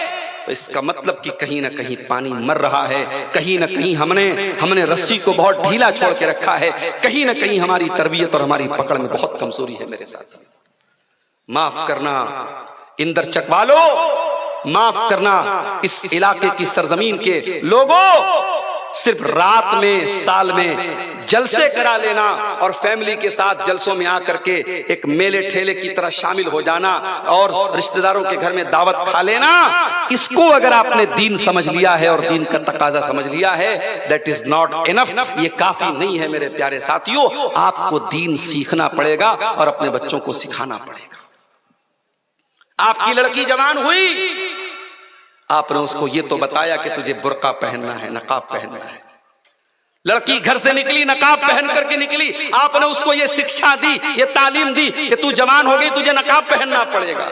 [SPEAKER 1] तो इसका मतलब कि कहीं ना कहीं पानी मर रहा है। कहीं ना कहीं हमने रस्सी को बहुत ढीला छोड़ के रखा है। कहीं ना कहीं हमारी तरबियत और हमारी पकड़ में बहुत कमजोरी है मेरे साथ। माफ करना इंदर चक वालों, माफ करना इस इलाके की सरजमीन के लोगों, सिर्फ रात में साल में जलसे करा लेना और फैमिली के साथ जलसों में आकर के एक मेले ठेले की तरह शामिल हो जाना और रिश्तेदारों के घर में दावत खा लेना, इसको अगर आपने दीन समझ लिया है और दीन का तकाजा समझ लिया है, दैट इज नॉट इनफ, ये काफी नहीं है मेरे प्यारे साथियों। आपको दीन सीखना पड़ेगा और अपने बच्चों को सिखाना पड़ेगा। आपकी लड़की जवान हुई, आपने उसको ये तो बताया कि तुझे बुर्का पहनना है, नकाब पहनना है। लड़की घर से निकली, नकाब पहन करके निकली, आपने उसको ये शिक्षा दी, ये तालीम दी कि तू जवान हो गई, तुझे नकाब पहनना पड़ेगा।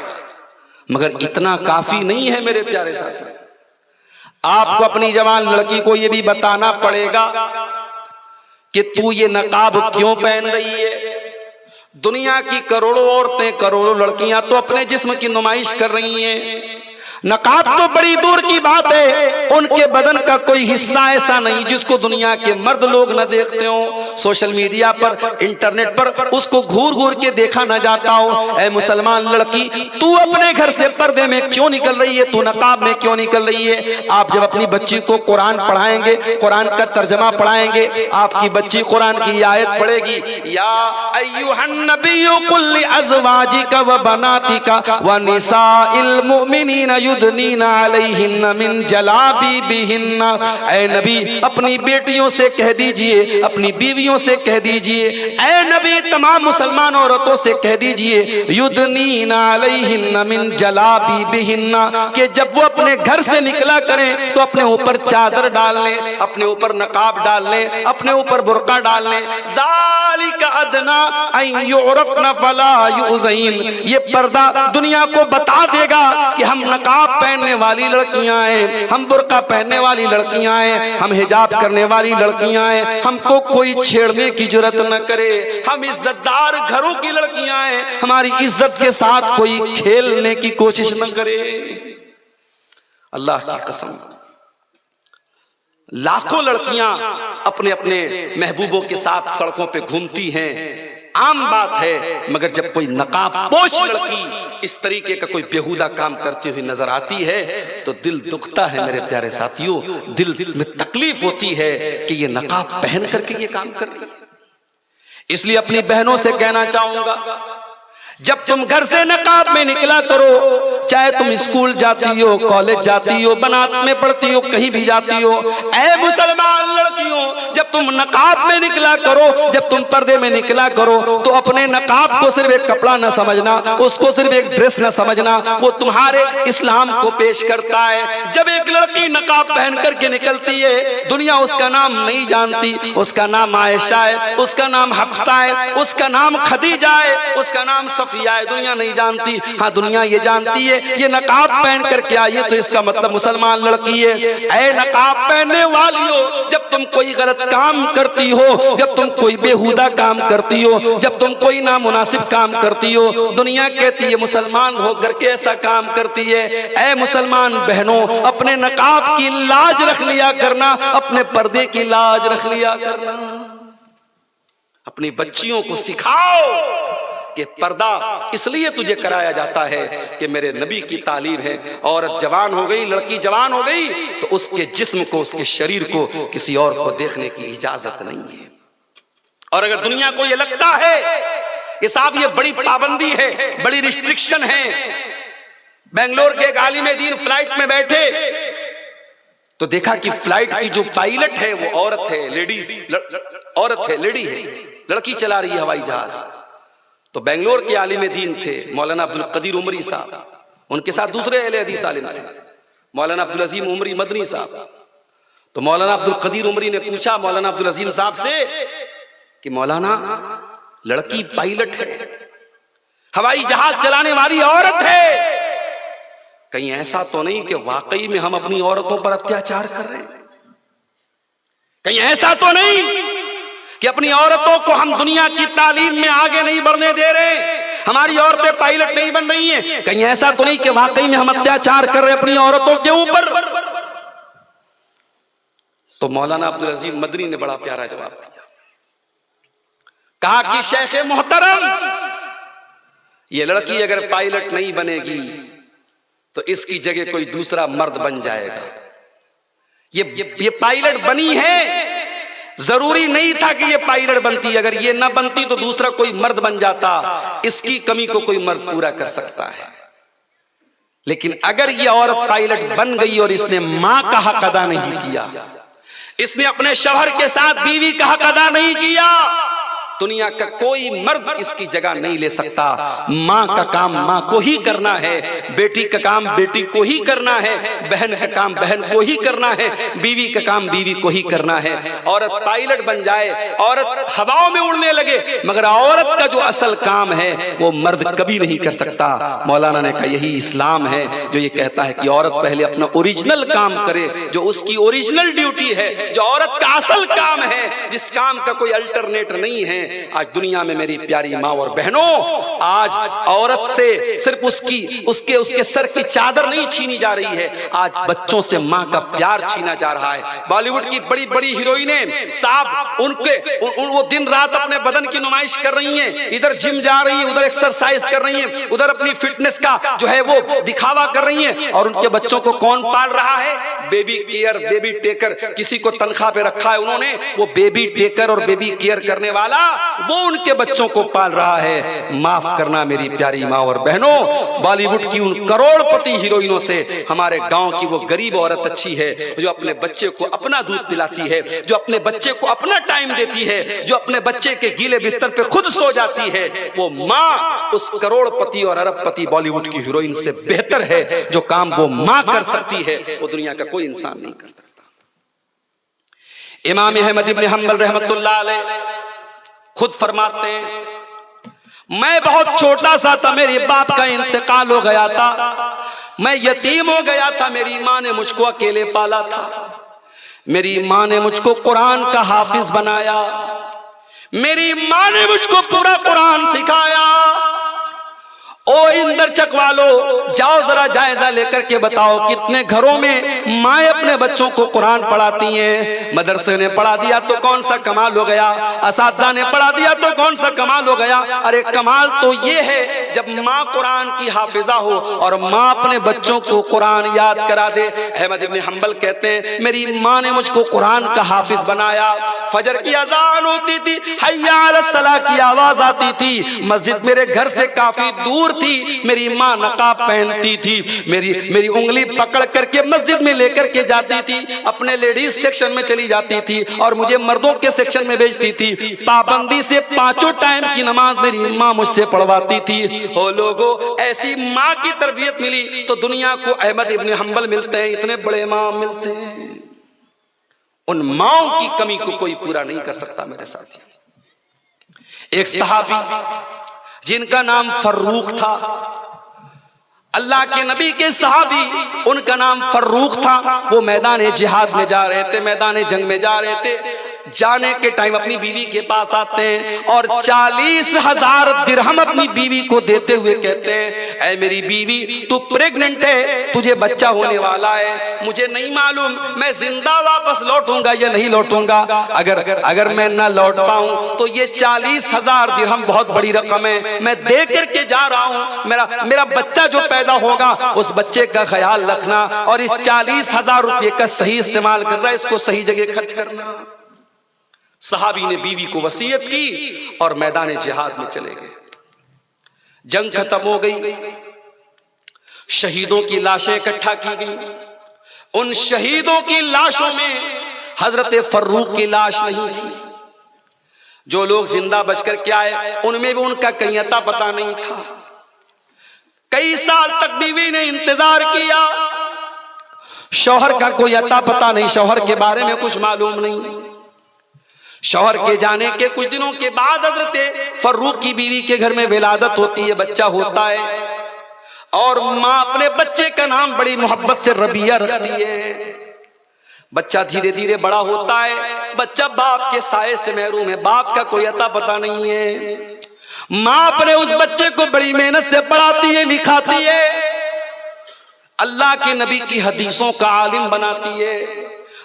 [SPEAKER 1] मगर इतना काफी नहीं है मेरे प्यारे साथी। आपको अपनी जवान लड़की को ये भी बताना पड़ेगा कि तू ये नकाब क्यों पहन रही है। दुनिया की करोड़ों औरतें, करोड़ों लड़कियां तो अपने जिस्म की नुमाइश कर रही हैं। नकाब तो बड़ी दूर की बात है, उनके बदन का कोई हिस्सा ऐसा नहीं जिसको दुनिया के मर्द लोग न देखते हो। सोशल मीडिया पर, इंटरनेट पर उसको घूर घूर के देखा न जाता हो। ऐ मुसलमान लड़की, तू अपने घर से पर्दे में क्यों निकल रही है, तू नकाब में क्यों निकल रही है। आप जब अपनी बच्ची को कुरान पढ़ाएंगे, कुरान का तर्जमा पढ़ाएंगे, आपकी बच्ची कुरान की आयत पढ़ेगी, या अय्युहन नबिय्यु कुल लिअज़वाजिका व बनातिका व निसाइल मुमिनीना युदनीना अलैहिन्ना मिन जलाबिबिहिन्ना। ऐ नबी अपनी बेटियों से कह दीजिए, अपनी बीवियों से कह दीजिए, ऐ नबी तमाम मुसलमान औरतों से कह दीजिए, युदनीना अलैहिन्ना मिन जलाबिबिहिन्ना, कि जब वो अपने घर से निकला करें तो अपने ऊपर चादर डाल लें, अपने ऊपर नकाब डाल लें, अपने ऊपर बुर्का डाल लें। ज़ालिका अदना अन युरफ़ना फला युज़ैन, ये पर्दा दुनिया को बता देगा कि हम नकाब पहनने वाली लड़कियां हैं, हम बुर्का पहनने वाली लड़कियां हैं, हम हिजाब करने वाली लड़कियां हैं, हमको कोई छेड़ने की जरूरत न करे, हम इज्जतदार घरों की लड़कियां हैं, हमारी इज्जत के साथ कोई खेलने की कोशिश न करे। अल्लाह की कसम, लाखों लड़कियां अपने अपने महबूबों के साथ सड़कों पे घूमती हैं, आम बात है। मगर जब कोई नकाबपोश लड़की इस तरीके का कोई बेहुदा काम करती हुई नजर आती है तो दिल दुखता है मेरे प्यारे साथियों, दिल में तकलीफ होती है कि ये नकाब पहन करके ये काम कर रही है। इसलिए अपनी बहनों से कहना चाहूंगा, जब तुम घर से नकाब में निकला करो चाहे तुम स्कूल जाती हो, कॉलेज जाती हो, बनात में पढ़ती हो, कहीं भी जाती हो, ऐ मुसलमान लड़कियों, जब तुम नकाब में निकला करो, जब तुम पर्दे में निकला करो, तो अपने नकाब को सिर्फ एक कपड़ा न समझना, उसको सिर्फ एक ड्रेस न समझना, वो तुम्हारे इस्लाम को पेश करता है। जब एक लड़की नकाब पहन करके निकलती है, दुनिया उसका नाम नहीं जानती, उसका नाम आयशा है, उसका नाम हफ्सा है, उसका नाम खदीजा है, उसका नाम सफिया है, दुनिया नहीं जानती। हाँ, दुनिया ये जानती है ये नकाब पहन करके आई है तो इसका मतलब मुसलमान लड़की है। ऐ नकाब पहनने वालियों, जब तुम कोई गलत काम करती हो, जब तुम कोई बेहुदा काम करती हो, जब तुम कोई नामुनासिब काम करती हो, दुनिया कहती है मुसलमान होकर के ऐसा काम करती है। ऐ मुसलमान बहनों, अपने नकाब की लाज रख लिया करना, अपने पर्दे की लाज रख लिया करना। अपनी बच्चियों को सिखाओ कि पर्दा इसलिए तुझे कराया जाता है कि मेरे नबी की तालीम है, औरत जवान हो गई, लड़की जवान हो गई तो उसके जिस्म को, उसके शरीर को किसी और को देखने की इजाजत नहीं है। और अगर दुनिया को यह लगता है कि साहब ये बड़ी पाबंदी है, बड़ी रिस्ट्रिक्शन है, बेंगलोर के एक आलिम दीन फ्लाइट में बैठे तो देखा कि फ्लाइट की जो पायलट है वो औरत है, लेडीज औरत है, लेडी है, लड़की चला रही है हवाई जहाज। तो बेंगलोर के आलिम दीन थे मौलाना अब्दुल कदीर उमरी साहब, उनके साथ दूसरे अहले हदीस आलिम थे मौलाना अब्दुल अजीम उमरी मदनी साहब। तो मौलाना अब्दुल कदीर उमरी ने पूछा मौलाना अब्दुल अजीम साहब से कि मौलाना, लड़की पायलट है, हवाई जहाज चलाने वाली औरत है, कहीं ऐसा तो नहीं कि वाकई में हम अपनी औरतों पर अत्याचार कर रहे हैं? कहीं ऐसा तो नहीं कि अपनी औरतों को हम दुनिया की तालीम में आगे नहीं बढ़ने दे रहे, हमारी औरतें पायलट नहीं बन रही हैं? कहीं ऐसा तो नहीं कि वाकई में हम अत्याचार कर रहे हैं अपनी औरतों के ऊपर? तो मौलाना अब्दुल अजीज मदनी ने बड़ा प्यारा जवाब दिया, कहा कि शेख मोहतरम, ये लड़की अगर पायलट नहीं बनेगी तो इसकी जगह कोई दूसरा मर्द बन जाएगा। ये पायलट बनी है, जरूरी नहीं था कि ये पायलट बनती, अगर ये ना बनती तो दूसरा कोई मर्द बन जाता, इसकी कमी को कोई मर्द पूरा कर सकता है। लेकिन अगर ये औरत पायलट बन गई और इसने मां का हक अदा नहीं किया, इसने अपने शौहर के साथ बीवी का हक अदा नहीं किया, दुनिया का कोई मर्द इसकी जगह नहीं ले सकता। माँ का काम माँ को ही करना है, बेटी का काम बेटी को ही करना है, बहन का काम बहन को ही करना है, बीवी का काम बीवी को ही करना है। औरत पायलट बन जाए, औरत हवाओं में उड़ने लगे, मगर औरत का जो असल काम है वो मर्द कभी नहीं कर सकता। मौलाना ने कहा यही इस्लाम है जो ये कहता है कि औरत पहले अपना ओरिजिनल काम करे, जो उसकी ओरिजिनल ड्यूटी है, जो औरत का असल काम है, जिस काम का कोई अल्टरनेटर नहीं है। आज दुनिया में मेरी प्यारी माँ और बहनों, आज औरत से सिर्फ उसके सर की चादर नहीं छीनी जा रही है, आज बच्चों से माँ का प्यार छीना जा रहा है। बॉलीवुड की बड़ी बड़ी हीरोइनें साहब, वो दिन रात अपने बदन की नुमाइश कर रही हैं, इधर जिम जा रही है, उधर एक्सरसाइज कर रही हैं, उधर अपनी फिटनेस का जो है वो दिखावा कर रही हैं, और उनके बच्चों को कौन पाल रहा है? बेबी केयर, बेबी टेकर, किसी को तनख्वाह पे रखा है उन्होंने, वो बेबी टेकर और बेबी केयर करने वाला वो उनके बच्चों को पाल रहा है। माफ करना मेरी प्यारी माँ और बहनों, बॉलीवुड की उन करोड़पति हीरोइनों से हमारे गांव की वो गरीब औरत अच्छी है, जो अपने बच्चे को अपना दूध पिलाती है, जो अपने बच्चे को अपना टाइम देती है, जो अपने बच्चे के गीले बिस्तर पे खुद सो जाती है। वो माँ उस करोड़पति और अरबपति बॉलीवुड की हीरोइन से बेहतर है। जो काम वो माँ कर सकती है वो दुनिया का कोई इंसान नहीं कर सकता। इमाम अहमद इब्न हंबल रहमतुल्लाह अलैह खुद फरमाते हैं, मैं बहुत छोटा सा था, मेरे बाप का इंतकाल हो गया था, मैं यतीम हो गया था, मेरी माँ ने मुझको अकेले पाला था, मेरी माँ ने मुझको कुरान का हाफिज बनाया, मेरी माँ ने मुझको पूरा कुरान सिखाया। ओ इंदरचक वालों, जाओ जरा जायजा लेकर के बताओ कितने घरों में माएँ अपने बच्चों को कुरान पढ़ाती हैं। मदरसे ने पढ़ा दिया तो कौन सा कमाल हो गया, असातिज़ा ने पढ़ा दिया तो कौन सा कमाल हो गया। अरे कमाल तो ये है जब माँ कुरान की हाफिजा हो और माँ अपने बच्चों को कुरान याद करा दे। अहमद इब्न हंबल कहते हैं मेरी माँ ने मुझको कुरान का हाफिज बनाया। फजर की अजान होती थी, हय्या अलस सलाह की आवाज आती थी। मस्जिद मेरे घर से काफी दूर थी। मेरी माँ नकाब पहनती थी, मेरी उंगली पकड़ करके मस्जिद में लेकर के जाती थी, अपने लेडीज सेक्शन में चली जाती थी और मुझे मर्दों के सेक्शन में भेजती थी। पाबंदी से 5 टाइम की नमाज मेरी माँ मुझसे पढ़वाती थी। ओ लोगों, ऐसी माँ की तरबियत मिली तो दुनिया को अहमद इब्न हंबल मिलते हैं, इतने बड़े इमाम मिलते हैं। उन माओं की कमी को कोई पूरा नहीं कर सकता मेरे साथी। एक सहाबी जिनका नाम फर्रुख था, अल्लाह के नबी के सहाबी, उनका नाम फर्रुख था। वो मैदान जिहाद में जा रहे थे, मैदान जंग में जा रहे थे। जाने के टाइम अपनी बीवी के पास आते हैं और 40,000 दिरहम अपनी बीवी को देते हुए कहते हैं, ऐ मेरी बीवी, तू प्रेग्नेंट है, तुझे बच्चा होने वाला है। मुझे नहीं मालूम मैं जिंदा वापस लौटूंगा या नहीं लौटूंगा। अगर मैं ना लौट पाऊं तो ये 40,000 दिरहम बहुत बड़ी रकम है, मैं दे करके जा रहा हूं। मेरा बच्चा जो पैदा होगा उस बच्चे का ख्याल रखना और इस 40,000 रुपये का सही इस्तेमाल करना, इसको सही जगह खर्च करना। सहाबी ने बीवी को वसीयत की और मैदान जिहाद में चले गए। जंग खत्म हो गई, शहीदों की लाशें इकट्ठा की गई। उन शहीदों की लाशों में हजरत फर्रुख की लाश नहीं थी। जो लोग जिंदा बचकर के आए उनमें भी उनका कहीं अता पता नहीं था। कई साल तक बीवी ने इंतजार किया, शौहर का कोई अता पता नहीं, शौहर के बारे में कुछ मालूम नहीं। शौहर के जाने के कुछ दिनों के बाद हजरत फर्रुख की बीवी के घर में विलादत होती है, बच्चा होता है और माँ अपने बच्चे का नाम बड़ी मोहब्बत से रबिया रखती है। बच्चा धीरे धीरे बड़ा होता है, बच्चा बाप के साए से महरूम है, बाप का कोई अता पता नहीं है। माँ अपने उस बच्चे को बड़ी मेहनत से पढ़ाती है, लिखाती है, अल्लाह के नबी की हदीसों का आलिम बनाती है,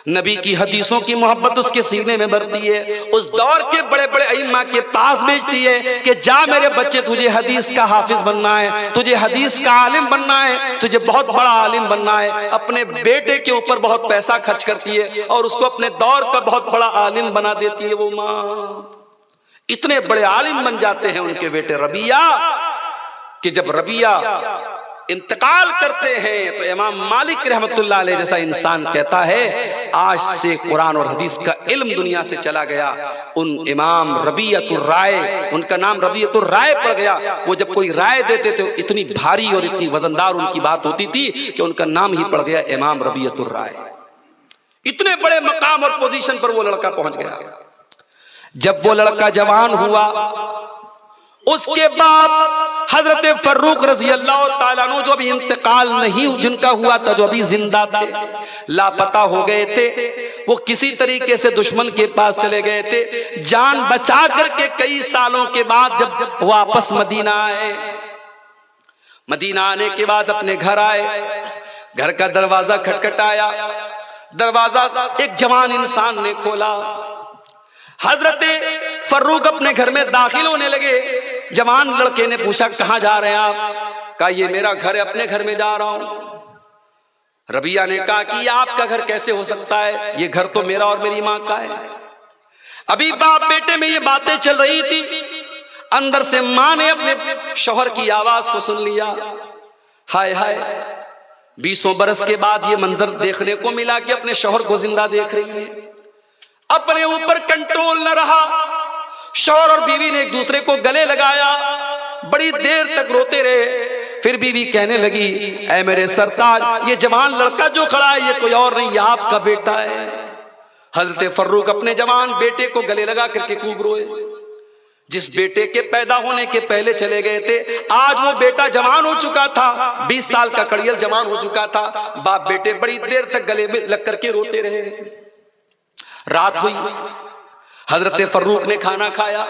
[SPEAKER 1] नबी की हदीसों की मोहब्बत उसके सीने में भरती है। उस दौर के बड़े बड़े अइम्मा के पास भेजती है कि जा मेरे बच्चे, तुझे हदीस का हाफिज बनना है, तुझे हदीस का आलिम बनना है, तुझे बहुत बड़ा आलिम बनना है। अपने बेटे के ऊपर बहुत पैसा खर्च करती है और उसको अपने दौर का बहुत बड़ा आलिम बना देती है। वो माँ इतने बड़े आलिम बन जाते हैं उनके बेटे रबिया कि जब रबिया इंतकाल करते हैं तो इमाम मालिक रहमतुल्लाह अलैह जैसा इंसान कहता है, आज से कुरान और हदीस का इल्म दुनिया से चला गया। उन इमाम रबियतुर राय, उनका नाम रबियतुर राय पड़ गया। वो जब कोई राय देते थे इतनी भारी और इतनी वजनदार उनकी बात होती थी कि उनका नाम ही पड़ गया इमाम रबियतुर राय। इतने बड़े मकाम और पोजीशन पर वो लड़का पहुंच गया। जब वो लड़का जवान हुआ, उसके बाद हजरत फर्रुख रजी अल्लाह ताला अन्हु जो अभी इंतकाल नहीं जिनका हुआ था, जो अभी जिंदा थे, लापता हो गए थे, वो किसी तरीके से दुश्मन के पास चले गए थे। जान बचा करके कई सालों के बाद जब वापस मदीना आए, मदीना आने के बाद अपने घर आए, घर का दरवाजा खटखटाया, दरवाजा एक जवान इंसान ने खोला। हजरत फर्रुख अपने घर में दाखिल होने लगे। जवान लड़के ने पूछा, कहां जा रहे हैं आप? कहा ये मेरा घर है, अपने घर में जा रहा हूं। रबिया ने कहा कि आपका घर कैसे हो सकता है, ये घर तो मेरा और मेरी मां का है। अभी बाप बेटे में ये बातें चल रही थी, अंदर से मां ने अपने शौहर की आवाज को सुन लिया। हाय हाय, 20 बरस के बाद ये मंजर देखने को मिला कि अपने शौहर को जिंदा देख रही है। अपने ऊपर कंट्रोल न रहा, शौहर और बीवी ने एक दूसरे को गले लगाया, बड़ी देर तक रोते रहे। फिर बीवी कहने लगी, ऐ मेरे सरताज, ये जवान लड़का जो खड़ा है ये कोई और नहीं, ये आपका बेटा है। हजरत फर्रुख अपने जवान बेटे को गले लगा करके खूब रोए। जिस बेटे के पैदा होने के पहले चले गए थे, आज वो बेटा जवान हो चुका था, 20 साल का कड़ियल जवान हो चुका था। बाप बेटे बड़ी देर तक गले में लग करके रोते रहे। रात हुई, हजरत फर्रुख ने खाना खाया,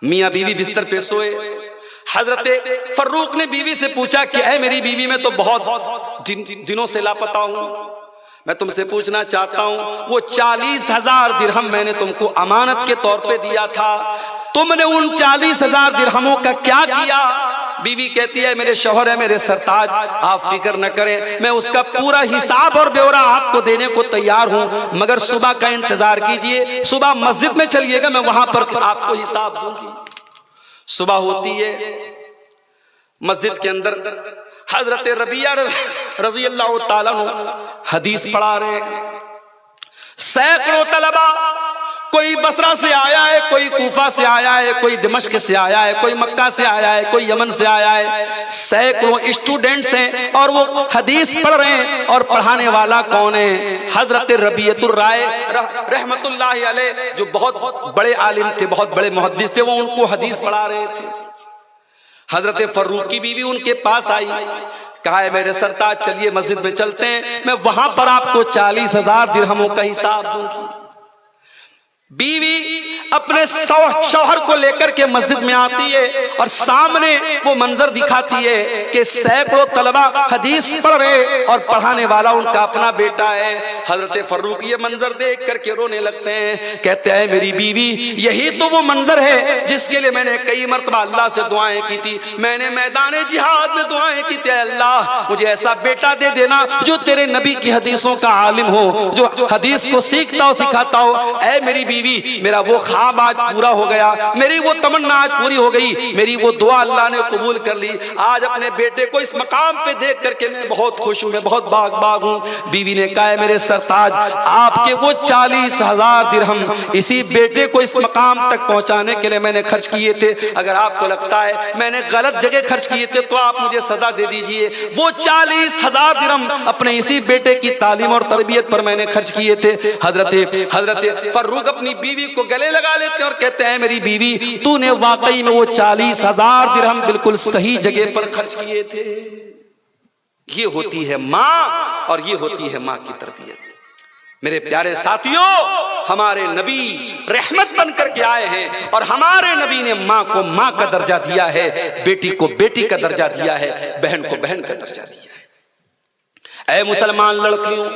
[SPEAKER 1] मियां बीवी बिस्तर पे सोए। हजरत फर्रुख ने बीवी से पूछा कि ऐ मेरी बीवी, मैं तो बहुत दिनों से लापता हूं, मैं तुमसे पूछना चाहता हूं, वो 40,000 दिरहम मैंने तुमको अमानत के तौर पे दिया था, तुमने उन 40,000 दिरहमों का क्या किया? बीवी कहती है मेरे शौहर है मेरे सरताज, आप फिक्र न करें, मैं उसका पूरा हिसाब और ब्यौरा आपको देने को तैयार हूं, मगर सुबह का इंतजार कीजिए, सुबह मस्जिद में चलिएगा, मैं वहां पर आपको हिसाब दूंगी। सुबह होती है, मस्जिद के अंदर हजरत रबिया रज़ी अल्लाह ताला अन्हु हदीस पढ़ा रहे हैं। सैकड़ों तलबा, कोई बसरा से आया है, कोई कूफा से आया है, कोई दिमश्क से आया है, कोई मक्का से आया है, कोई यमन से आया है, सैकड़ों स्टूडेंट्स हैं और वो हदीस पढ़ रहे हैं। और पढ़ाने वाला कौन है? हजरत रबियतुर राय रहमतुल्लाहि अलैह, जो बहुत बड़े आलिम थे, बहुत बड़े मुहद्दिस थे, वो उनको हदीस पढ़ा रहे थे। हजरत फर्रुख की बीवी उनके पास आई, कहा है मेरे सरताज चलिए मस्जिद में चलते हैं, मैं वहां पर आपको 40,000 दिरहमों का हिसाब दूंगी। बीवी अपने शौहर को लेकर के मस्जिद में आती है और सामने वो मंजर दिखाती है कि सैकड़ों तलबा हदीस पढ़ रहे और पढ़ाने वाला उनका अपना बेटा है। हजरत फर्रुख ये मंजर देख करके रोने लगते हैं, कहते हैं मेरी बीवी यही तो वो मंजर है जिसके लिए मैंने कई मरतबा अल्लाह से दुआएं की थी, मैंने मैदान जिहाद में दुआएं की थी, अल्लाह मुझे ऐसा बेटा दे देना जो तेरे नबी की हदीसों का आलिम हो, जो हदीस को सीखता हो सिखाता हो। ऐ मेरी बीवी मेरा वो ख्वाब आज पूरा हो गया, मेरी वो तमन्ना आज पूरी हो गई, मेरी वो दुआ अल्लाह ने कबूल कर ली। आज अपने बेटे को इस मकाम पे देख करके मैं बहुत खुश हूं, मैं बहुत बाग हूं। बीवी ने कहा मेरे सरताज आपके वो 40,000 दिरहम इसी बेटे को इस मकाम तक पहुंचाने के लिए मैंने खर्च किए थे, अगर आपको लगता है मैंने गलत जगह खर्च किए थे तो आप मुझे सजा दे दीजिए। वो 40,000 दिरहम अपने इसी बेटे की तालीम और तरबियत पर मैंने खर्च किए थे। हजरत फर्रुख अपनी बीवी को गले लगा लेते हैं और कहते हैं मेरी बीवी तूने वाकई में वो 40,000 दिरहम बिल्कुल सही जगह पर खर्च किए थे। ये होती है माँ और ये होती है माँ की तरबियत। मेरे प्यारे साथियों, हमारे नबी रहमत बन करके आए हैं और हमारे नबी ने माँ को माँ का दर्जा दिया है, बेटी को बेटी का दर्जा दिया है, बहन को बहन का दर्जा दिया है। ऐ मुसलमान लड़कियों,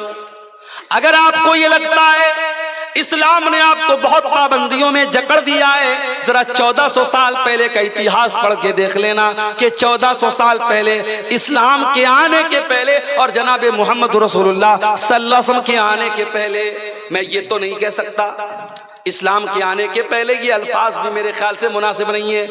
[SPEAKER 1] अगर आपको ये लगता है इस्लाम ने आपको बहुत पाबंदियों में जकड़ दिया है, जरा 1400 साल पहले का इतिहास पढ़ के देख लेना कि 1400 साल पहले इस्लाम के आने के पहले और जनाबे मोहम्मद रसूलुल्लाह सल्लल्लाहु अलैहि वसल्लम के आने के पहले, मैं ये तो नहीं कह सकता इस्लाम के आने के पहले, ये अल्फाज भी मेरे ख्याल से मुनासिब नहीं है,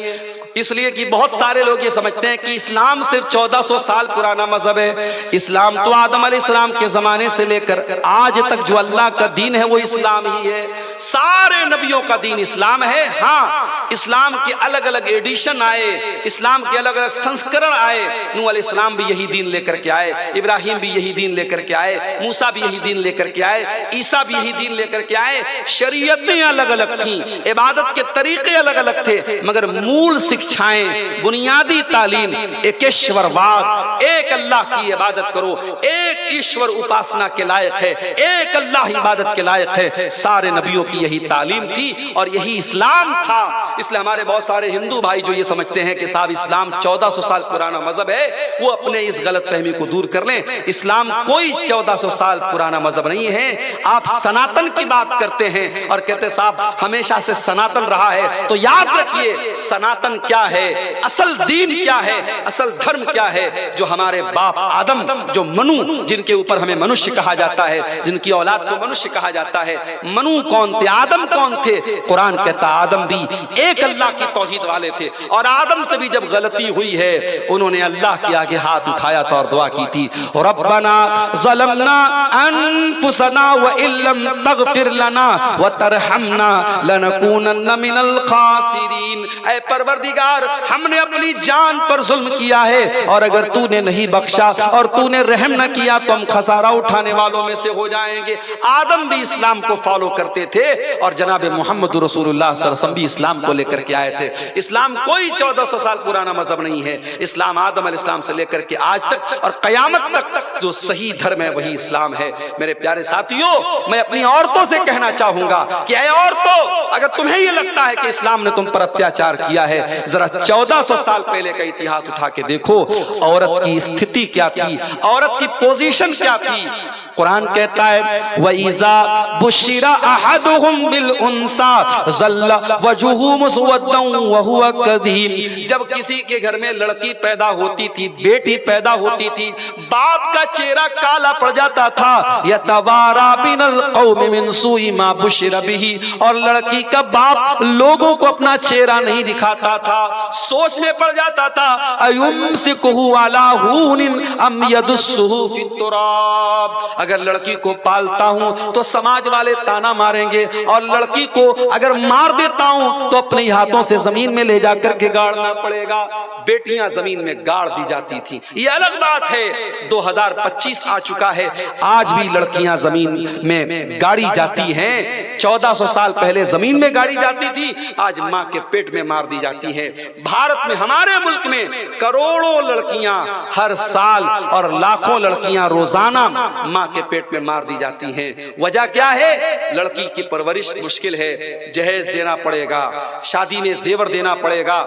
[SPEAKER 1] इसलिए कि बहुत सारे लोग ये समझते हैं कि इस्लाम सिर्फ 1400 साल पुराना मजहब है। इस्लाम तो आदम अलैहिस्सलाम के जमाने से लेकर आज तक जो अल्लाह का दीन है वो इस्लाम ही है, सारे नबियों का दीन इस्लाम है। हाँ, इस्लाम के अलग अलग एडिशन आए, इस्लाम के अलग अलग संस्करण आए, नूह अलैहिस्सलाम भी यही दीन लेकर के आए, इब्राहिम भी यही दीन लेकर के आए, मूसा भी यही दीन लेकर के आए, ईसा भी यही दीन लेकर के आए। शरीयतें अलग अलग थी, इबादत के तरीके अलग अलग थे, मगर मूल शिक्षाएं, बुनियादी तालीम एकेश्वरवाद, एक अल्लाह की इबादत करो, एक ईश्वर उपासना के लायक है, एक अल्लाह इबादत के लायक है, सारे नबियों की यही तालीम थी और यही इस्लाम था। इसलिए हमारे बहुत सारे हिंदू भाई जो ये समझते हैं कि साहब इस्लाम 1400 साल पुराना मजहब है, वो अपने इस गलत फहमी को दूर कर लें। इस्लाम कोई 1400 साल पुराना मजहब नहीं है। आप सनातन की बात करते हैं और कहते साहब हमेशा से सनातन रहा है, तो याद रखिए सनातन क्या है, असल दीन क्या है, असल धर्म क्या है। जो हमारे बाप आदम, जो मनु, जिनके ऊपर हमें मनुष्य कहा जाता है, जिनकी औलाद को मनुष्य कहा जाता है, मनु कौन थे, आदम कौन थे? कुरान कहता आदम भी एक अल्लाह की तौहीद वाले थे और आदम से भी जब गलती हुई है उन्होंने अल्लाह के आगे हाथ उठाया था और दुआ की थी, रब्बना ज़लमना अनफुसना व इल्लम तगफिर लना व तरहमना लनकूनन्ना मिनल खासिरीन। ऐ परवरदिगार, हमने अपनी जान पर जुल्म किया है और अगर तूने नहीं बख्शा और तूने रहम न किया तो हम खसारा उठाने वालों में से हो जाएंगे। आदम भी इस्लाम को फॉलो करते थे और जनाब मोहम्मद रसूलुल्लाह सल्लल्लाहु अलैहि वसल्लम भी इस्लाम को लेकर के आए थे। इस्लाम कोई 1400 साल पुराना मजहब नहीं है। इस्लाम आदम अलैहिस्सलाम से लेकर के आज तक और कयामत तक जो सही धर्म है वही इस्लाम है। मेरे प्यारे साथियों, मैं अपनी औरतों से कहना चाहूंगा कि ऐ औरतों, अगर तुम्हें यह लगता है कि इस्लाम ने तुम पर अत्याचार किया है, जरा 1400 साल पहले का इतिहास उठा के देखो, औरत की स्थिति क्या थी, औरत की पोजीशन क्या थी। कुरान कहता है वइज़ा बुशिरा अहदुहुम बिल उनसा ज़ल्ला वजुहु मुस्वद्दन व हुवा कज़ीम। जब किसी के घर में लड़की पैदा होती थी, बेटी पैदा होती थी, बाप का चेहरा काला पड़ जाता था। यतवारा बिनल कौम मिन सुई मा बुशिरा बिही, और लड़की का बाप लोगों को अपना चेहरा नहीं दिखाता था, सोच में पड़ जाता था अयुमसिकुहु अला हुनिन अम यदुस्सुहु फित तुराब। अगर लड़की को पालता हूं तो समाज वाले ताना मारेंगे, और लड़की को अगर मार देता हूं तो अपने हाथों से जमीन में ले जाकर के गाड़ना पड़ेगा। बेटियां जमीन में गाड़ दी जाती थी, ये अलग बात है। 2025 आ चुका है, आज भी लड़कियां जमीन में गाड़ी जाती हैं। 1400 साल पहले जमीन में गाड़ी जाती थी, आज मां के पेट में मार दी जाती है। भारत में, हमारे मुल्क में करोड़ों लड़कियां हर साल और लाखों लड़कियां रोजाना मां के पेट में मार दी जाती हैं। वजह क्या है? लड़की की परवरिश मुश्किल है, जहेज देना पड़ेगा, शादी में जेवर देना पड़ेगा।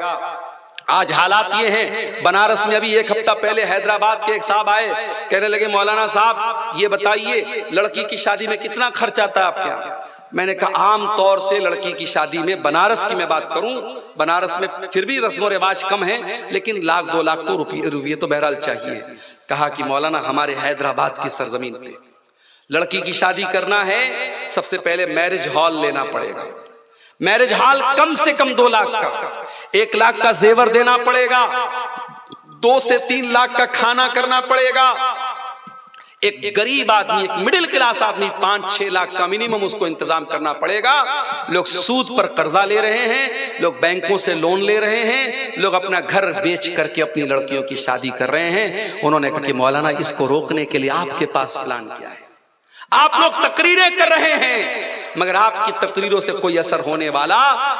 [SPEAKER 1] आज हालात ये हैं, बनारस में अभी एक हफ्ता पहले हैदराबाद के एक साहब आए, कहने लगे मौलाना साहब ये बताइए लड़की की शादी में कितना खर्च आता है आपके यहाँ? मैंने कहा आम तौर से लड़की की शादी में, बनारस की मैं बात करूं, बनारस में फिर भी रस्म रिवाज कम है, लेकिन 1-2 लाख तो रुपये तो बहरहाल चाहिए। कहा कि मौलाना हमारे हैदराबाद की सरजमीन पे लड़की की शादी करना है, सबसे पहले मैरिज हॉल लेना पड़ेगा। मैरिज हॉल कम से कम 2 लाख का, 1 लाख का जेवर देना पड़ेगा, 2 से 3 लाख का खाना करना पड़ेगा। एक गरीब आदमी, एक मिडिल क्लास आदमी 5-6 लाख का मिनिमम उसको इंतजाम करना पड़ेगा। लोग सूद पर कर्जा ले रहे हैं, लोग बैंकों से लोन ले रहे हैं, लोग अपना घर बेच करके अपनी लड़कियों की शादी कर रहे हैं। उन्होंने कहा कि मौलाना इसको रोकने के लिए आपके पास प्लान क्या है? आप लोग तकरीरें कर रहे हैं मगर आपकी तकरीरों से कोई असर होने वाला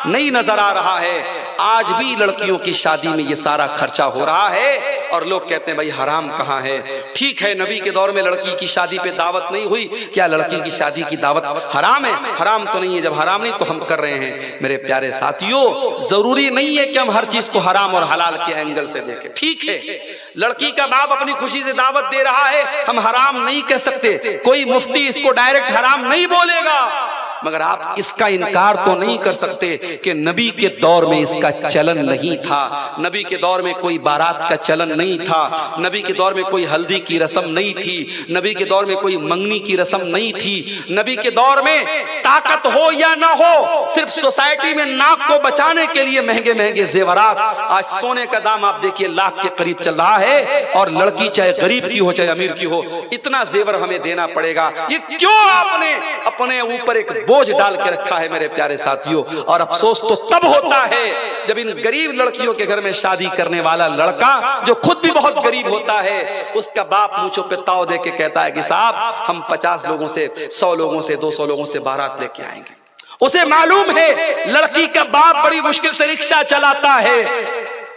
[SPEAKER 1] नहीं नजर आ रहा है। आज भी लड़कियों की शादी में ये सारा खर्चा हो रहा है और लोग कहते हैं भाई हराम कहाँ है? ठीक है, नबी के दौर में लड़की की शादी पे दावत नहीं हुई, क्या लड़की की शादी की दावत हराम है? हराम तो नहीं है, जब हराम नहीं तो हम कर रहे हैं। मेरे प्यारे साथियों, जरूरी नहीं है कि हम हर चीज को हराम और हलाल के एंगल से देखें। ठीक है, लड़की का बाप अपनी खुशी से दावत दे रहा है, हम हराम नहीं कह सकते, कोई मुफ्ती इसको डायरेक्ट हराम नहीं बोलेगा, मगर आप इसका इनकार तो नहीं कर सकते कि नबी के दौर में इसका चलन नहीं था। नबी के दौर में कोई बारात का चलन नहीं था, नबी के दौर में कोई हल्दी की रस्म नहीं थी, नबी के दौर में कोई मंगनी की रस्म नहीं थी। नबी के दौर में ताकत हो या ना हो, सिर्फ सोसाइटी में नाक को बचाने के लिए महंगे महंगे जेवरात। आज सोने का दाम आप देखिए लाख के करीब चल रहा है, और लड़की चाहे गरीब की हो चाहे अमीर की हो, इतना जेवर हमें देना पड़ेगा। ये क्यों आपने अपने ऊपर एक बोझ डाल के रखा है मेरे प्यारे साथियों? और अफसोस तो तब होता है जब इन गरीब लड़कियों के घर में शादी करने वाला लड़का, जो खुद भी बहुत गरीब होता है, उसका बाप मूंछों पे ताव दे के कहता है कि साहब हम 50 लोगों से, 100 लोगों से, 200 लोगों से बारात लेके आएंगे। उसे मालूम है लड़की का बाप बड़ी मुश्किल से रिक्शा चलाता है,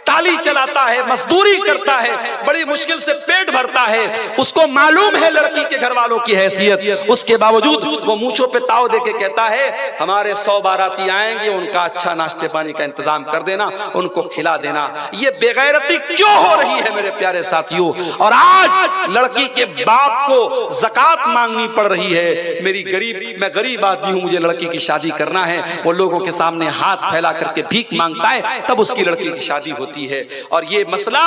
[SPEAKER 1] ताली चलाता है, मजदूरी करता है, बड़ी मुश्किल से पेट भरता है, उसको मालूम है लड़की के घर वालों की हैसियत। उसके बावजूद वो मूंछों पे ताव देके कहता है हमारे 100 बाराती आएंगे, उनका अच्छा नाश्ते पानी का इंतजाम कर देना, उनको खिला देना। ये बेगैरती क्यों हो रही है मेरे प्यारे साथियों? और आज लड़की के बाप को ज़कात मांगनी पड़ रही है। मैं गरीब आदमी हूं, मुझे लड़की की शादी करना है, वो लोगों के सामने हाथ फैला करके भीख मांगता है, तब उसकी लड़की की शादी होती है। और ये मसला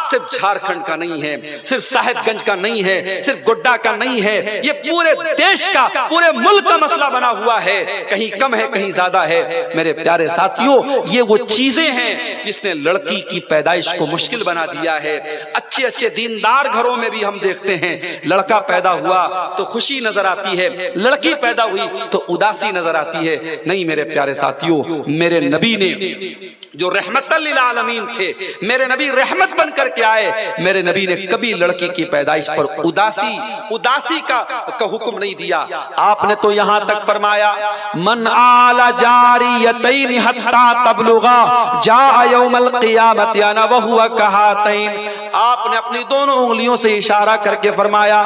[SPEAKER 1] सिर्फ झारखंड का नहीं है, सिर्फ साहिबगंज का नहीं है, सिर्फ गोड्डा का नहीं है, ये पूरे देश का, पूरे मुल्क का मसला बना हुआ है। कहीं कम है, कहीं ज्यादा है। मेरे प्यारे साथियों, ये वो चीजें हैं जिसने लड़की की पैदाइश को मुश्किल बना दिया है। अच्छे अच्छे दीनदार घरों में भी हम देखते हैं, लड़का पैदा हुआ तो खुशी नजर आती है, लड़की पैदा हुई तो उदासी नजर आती है। नहीं मेरे प्यारे साथियों, मेरे नबी ने जो रहमतल लिल आलमीन थे, मेरे नबी रहमत बन करके आए, मेरे नबी ने कभी लड़की की पैदाइश पर उदासी का हुक्म नहीं दिया। आपने तो यहां तक फरमाया मन आला जारियतैन हत्ता तबलुगा जा यौमल क़ियामत अना व हुवा कहातैन, आपने अपनी दोनों उंगलियों से इशारा करके फरमाया,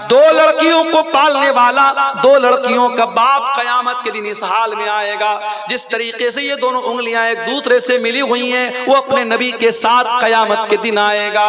[SPEAKER 1] दो लड़कियों को पालने वाला, दो लड़कियों का बाप क़यामत के दिन इस हाल में आएगा। जिस तरीके से ये दोनों उंगलियां एक दूसरे से मिली हुई हैं, वो अपने नबी के साथ क़यामत के दिन आएगा।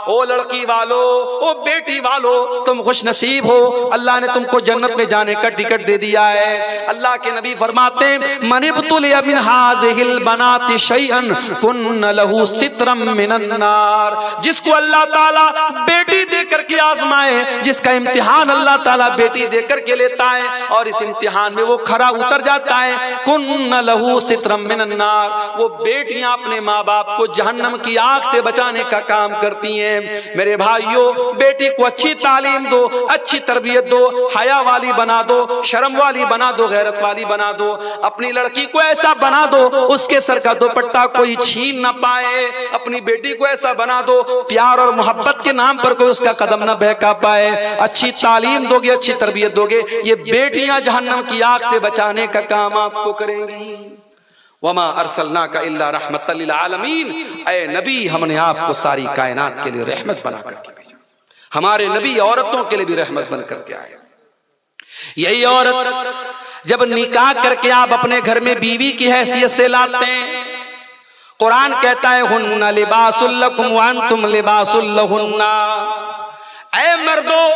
[SPEAKER 1] ओ लड़की वालो, ओ बेटी वालो, तुम खुश नसीब हो, अल्लाह ने तुमको जन्नत में जाने का टिकट दे दिया है। अल्लाह के नबी फरमाते हैं, मनिब्तुलिया मिन हाज़िहिल बनाति शैअन कुन्न लहू सित्रम मिनन नार, जिसको अल्लाह ताला बेटी देकर के आजमाए, जिसका इम्तिहान अल्लाह ताला बेटी देकर के लेता है और इस इम्तिहान में वो खरा उतर जाता है, कुन्न लहू सित्रम मिनन नार, वो बेटियां अपने माँ बाप को जहन्नम की आग से बचाने का काम करती हैं। मेरे भाइयों, बेटी को अच्छी तालीम दो, अच्छी तरबियत दो, हया वाली बना दो, शर्म वाली बना दो, गैरत वाली बना दो। अपनी लड़की को ऐसा बना दो उसके सर का दुपट्टा कोई छीन ना पाए। अपनी बेटी को ऐसा बना दो प्यार और मोहब्बत के नाम पर कोई उसका कदम ना बहका पाए। अच्छी तालीम दोगे, अच्छी तरबियत दोगे, ये बेटियां जहन्नम की आग से बचाने का काम आपको करेंगी। वमा अरसलनाका इल्ला रहमतल लिल आलमीन, ऐ नबी हमने आपको सारी कायनात के लिए रहमत बना करके भेजा। हमारे नबी औरतों के लिए भी रहमत बन करके आए। यही औरत जब निकाह करके आप अपने घर में बीवी की हैसियत से लाते हैं, कुरान कहता है हुन्ना लिबासुल लकुम व अंतुम लिबासुल लहुन्ना, ऐ मर्दों,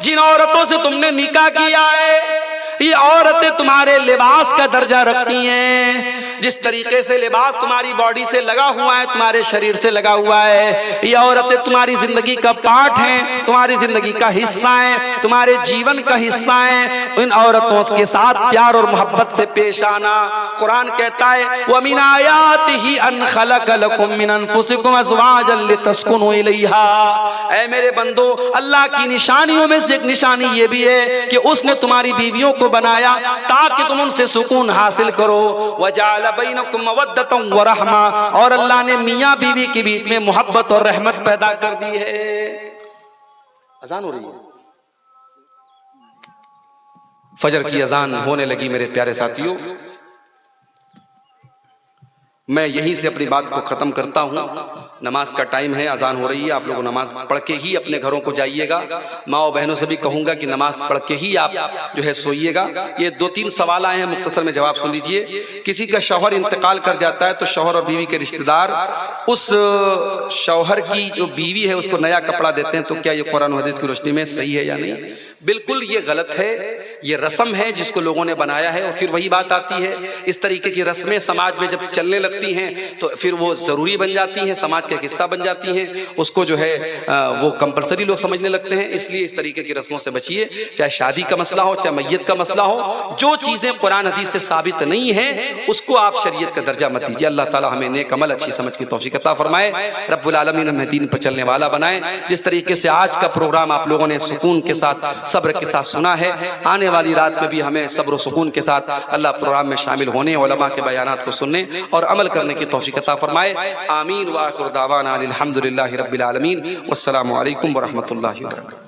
[SPEAKER 1] जिन औरतों से तुमने निकाह किया है ये औरतें तुम्हारे लिबास का दर्जा रखती हैं। जिस तरीके से लिबास तुम्हारी बॉडी से लगा हुआ है, तुम्हारे शरीर से लगा हुआ है, ये औरतें तुम्हारी जिंदगी का पार्ट हैं, तुम्हारी जिंदगी का हिस्सा हैं, तुम्हारे जीवन का हिस्सा हैं। इन औरतों के साथ प्यार और मोहब्बत से पेश आना। कुरान कहता है व मिन आयातिही अन खलक लकुम मिन अनफुसिकुम अज़वाजन लितस्कुनु इलैहा, ऐ मेरे बंदो, अल्लाह की निशानियों में से एक निशानी ये भी है कि उसने तुम्हारी बीवियों को बनाया ताकि तुम उनसे सुकून हासिल करो। वजाल बैनकुम मवद्दतन व रहमा, और अल्लाह ने मियां बीवी के बीच में मोहब्बत और रहमत पैदा कर दी है। अजान हो रही है, फजर की अजान होने लगी। मेरे प्यारे साथियों, मैं यहीं से अपनी बात को खत्म करता हूं। नमाज का टाइम है, अजान हो रही है, आप लोग नमाज पढ़ के ही अपने घरों को जाइएगा। माँ और बहनों से भी कहूंगा कि नमाज पढ़ के ही आप जो है सोइएगा। ये 2-3 सवाल आए हैं, मुख्तसर में जवाब सुन लीजिए। किसी का शौहर इंतकाल कर जाता है तो शौहर और बीवी के रिश्तेदार उस शौहर की जो बीवी है उसको नया कपड़ा देते हैं, तो क्या ये कुरान और हदीस की रोशनी में सही है या नहीं? बिल्कुल ये गलत है। ये रस्म है जिसको लोगों ने बनाया है। और फिर वही बात आती है, इस तरीके की रस्में समाज में जब चलने लगती हैं तो फिर वो जरूरी बन जाती हैं, समाज का हिस्सा बन जाती हैं। उसको जो है वो कंपलसरी लोग समझने लगते हैं। इसलिए इस तरीके की रस्मों से बचिए। चाहे शादी का मसला हो, चाहे मैयत का मसला हो, जो चीजें कुरान हदीस से साबित नहीं है उसको आप शरीयत का दर्जा मत दीजिए। अल्लाह ताला हमें नेक अमल, अच्छी समझ की तौफीक अता फरमाए। रब्बुल आलमीन हमें दीन पर चलने वाला बनाए। जिस तरीके से आज का प्रोग्राम आप लोगों ने सुकून के साथ, सब्र के साथ सुना है, आने वाली रात में भी हमें सब्र और सुकून के साथ अल्लाह प्रोग्राम में शामिल होने, उलमा के बयानात को सुनने और अमल करने की तौफीक अता फरमाए। आमीन व आखिर दावाना अनिल हम्दुलिल्लाहि रब्बिल आलमीन। वस्सलामु अलैकुम व रहमतुल्लाहि व बरकातुहू।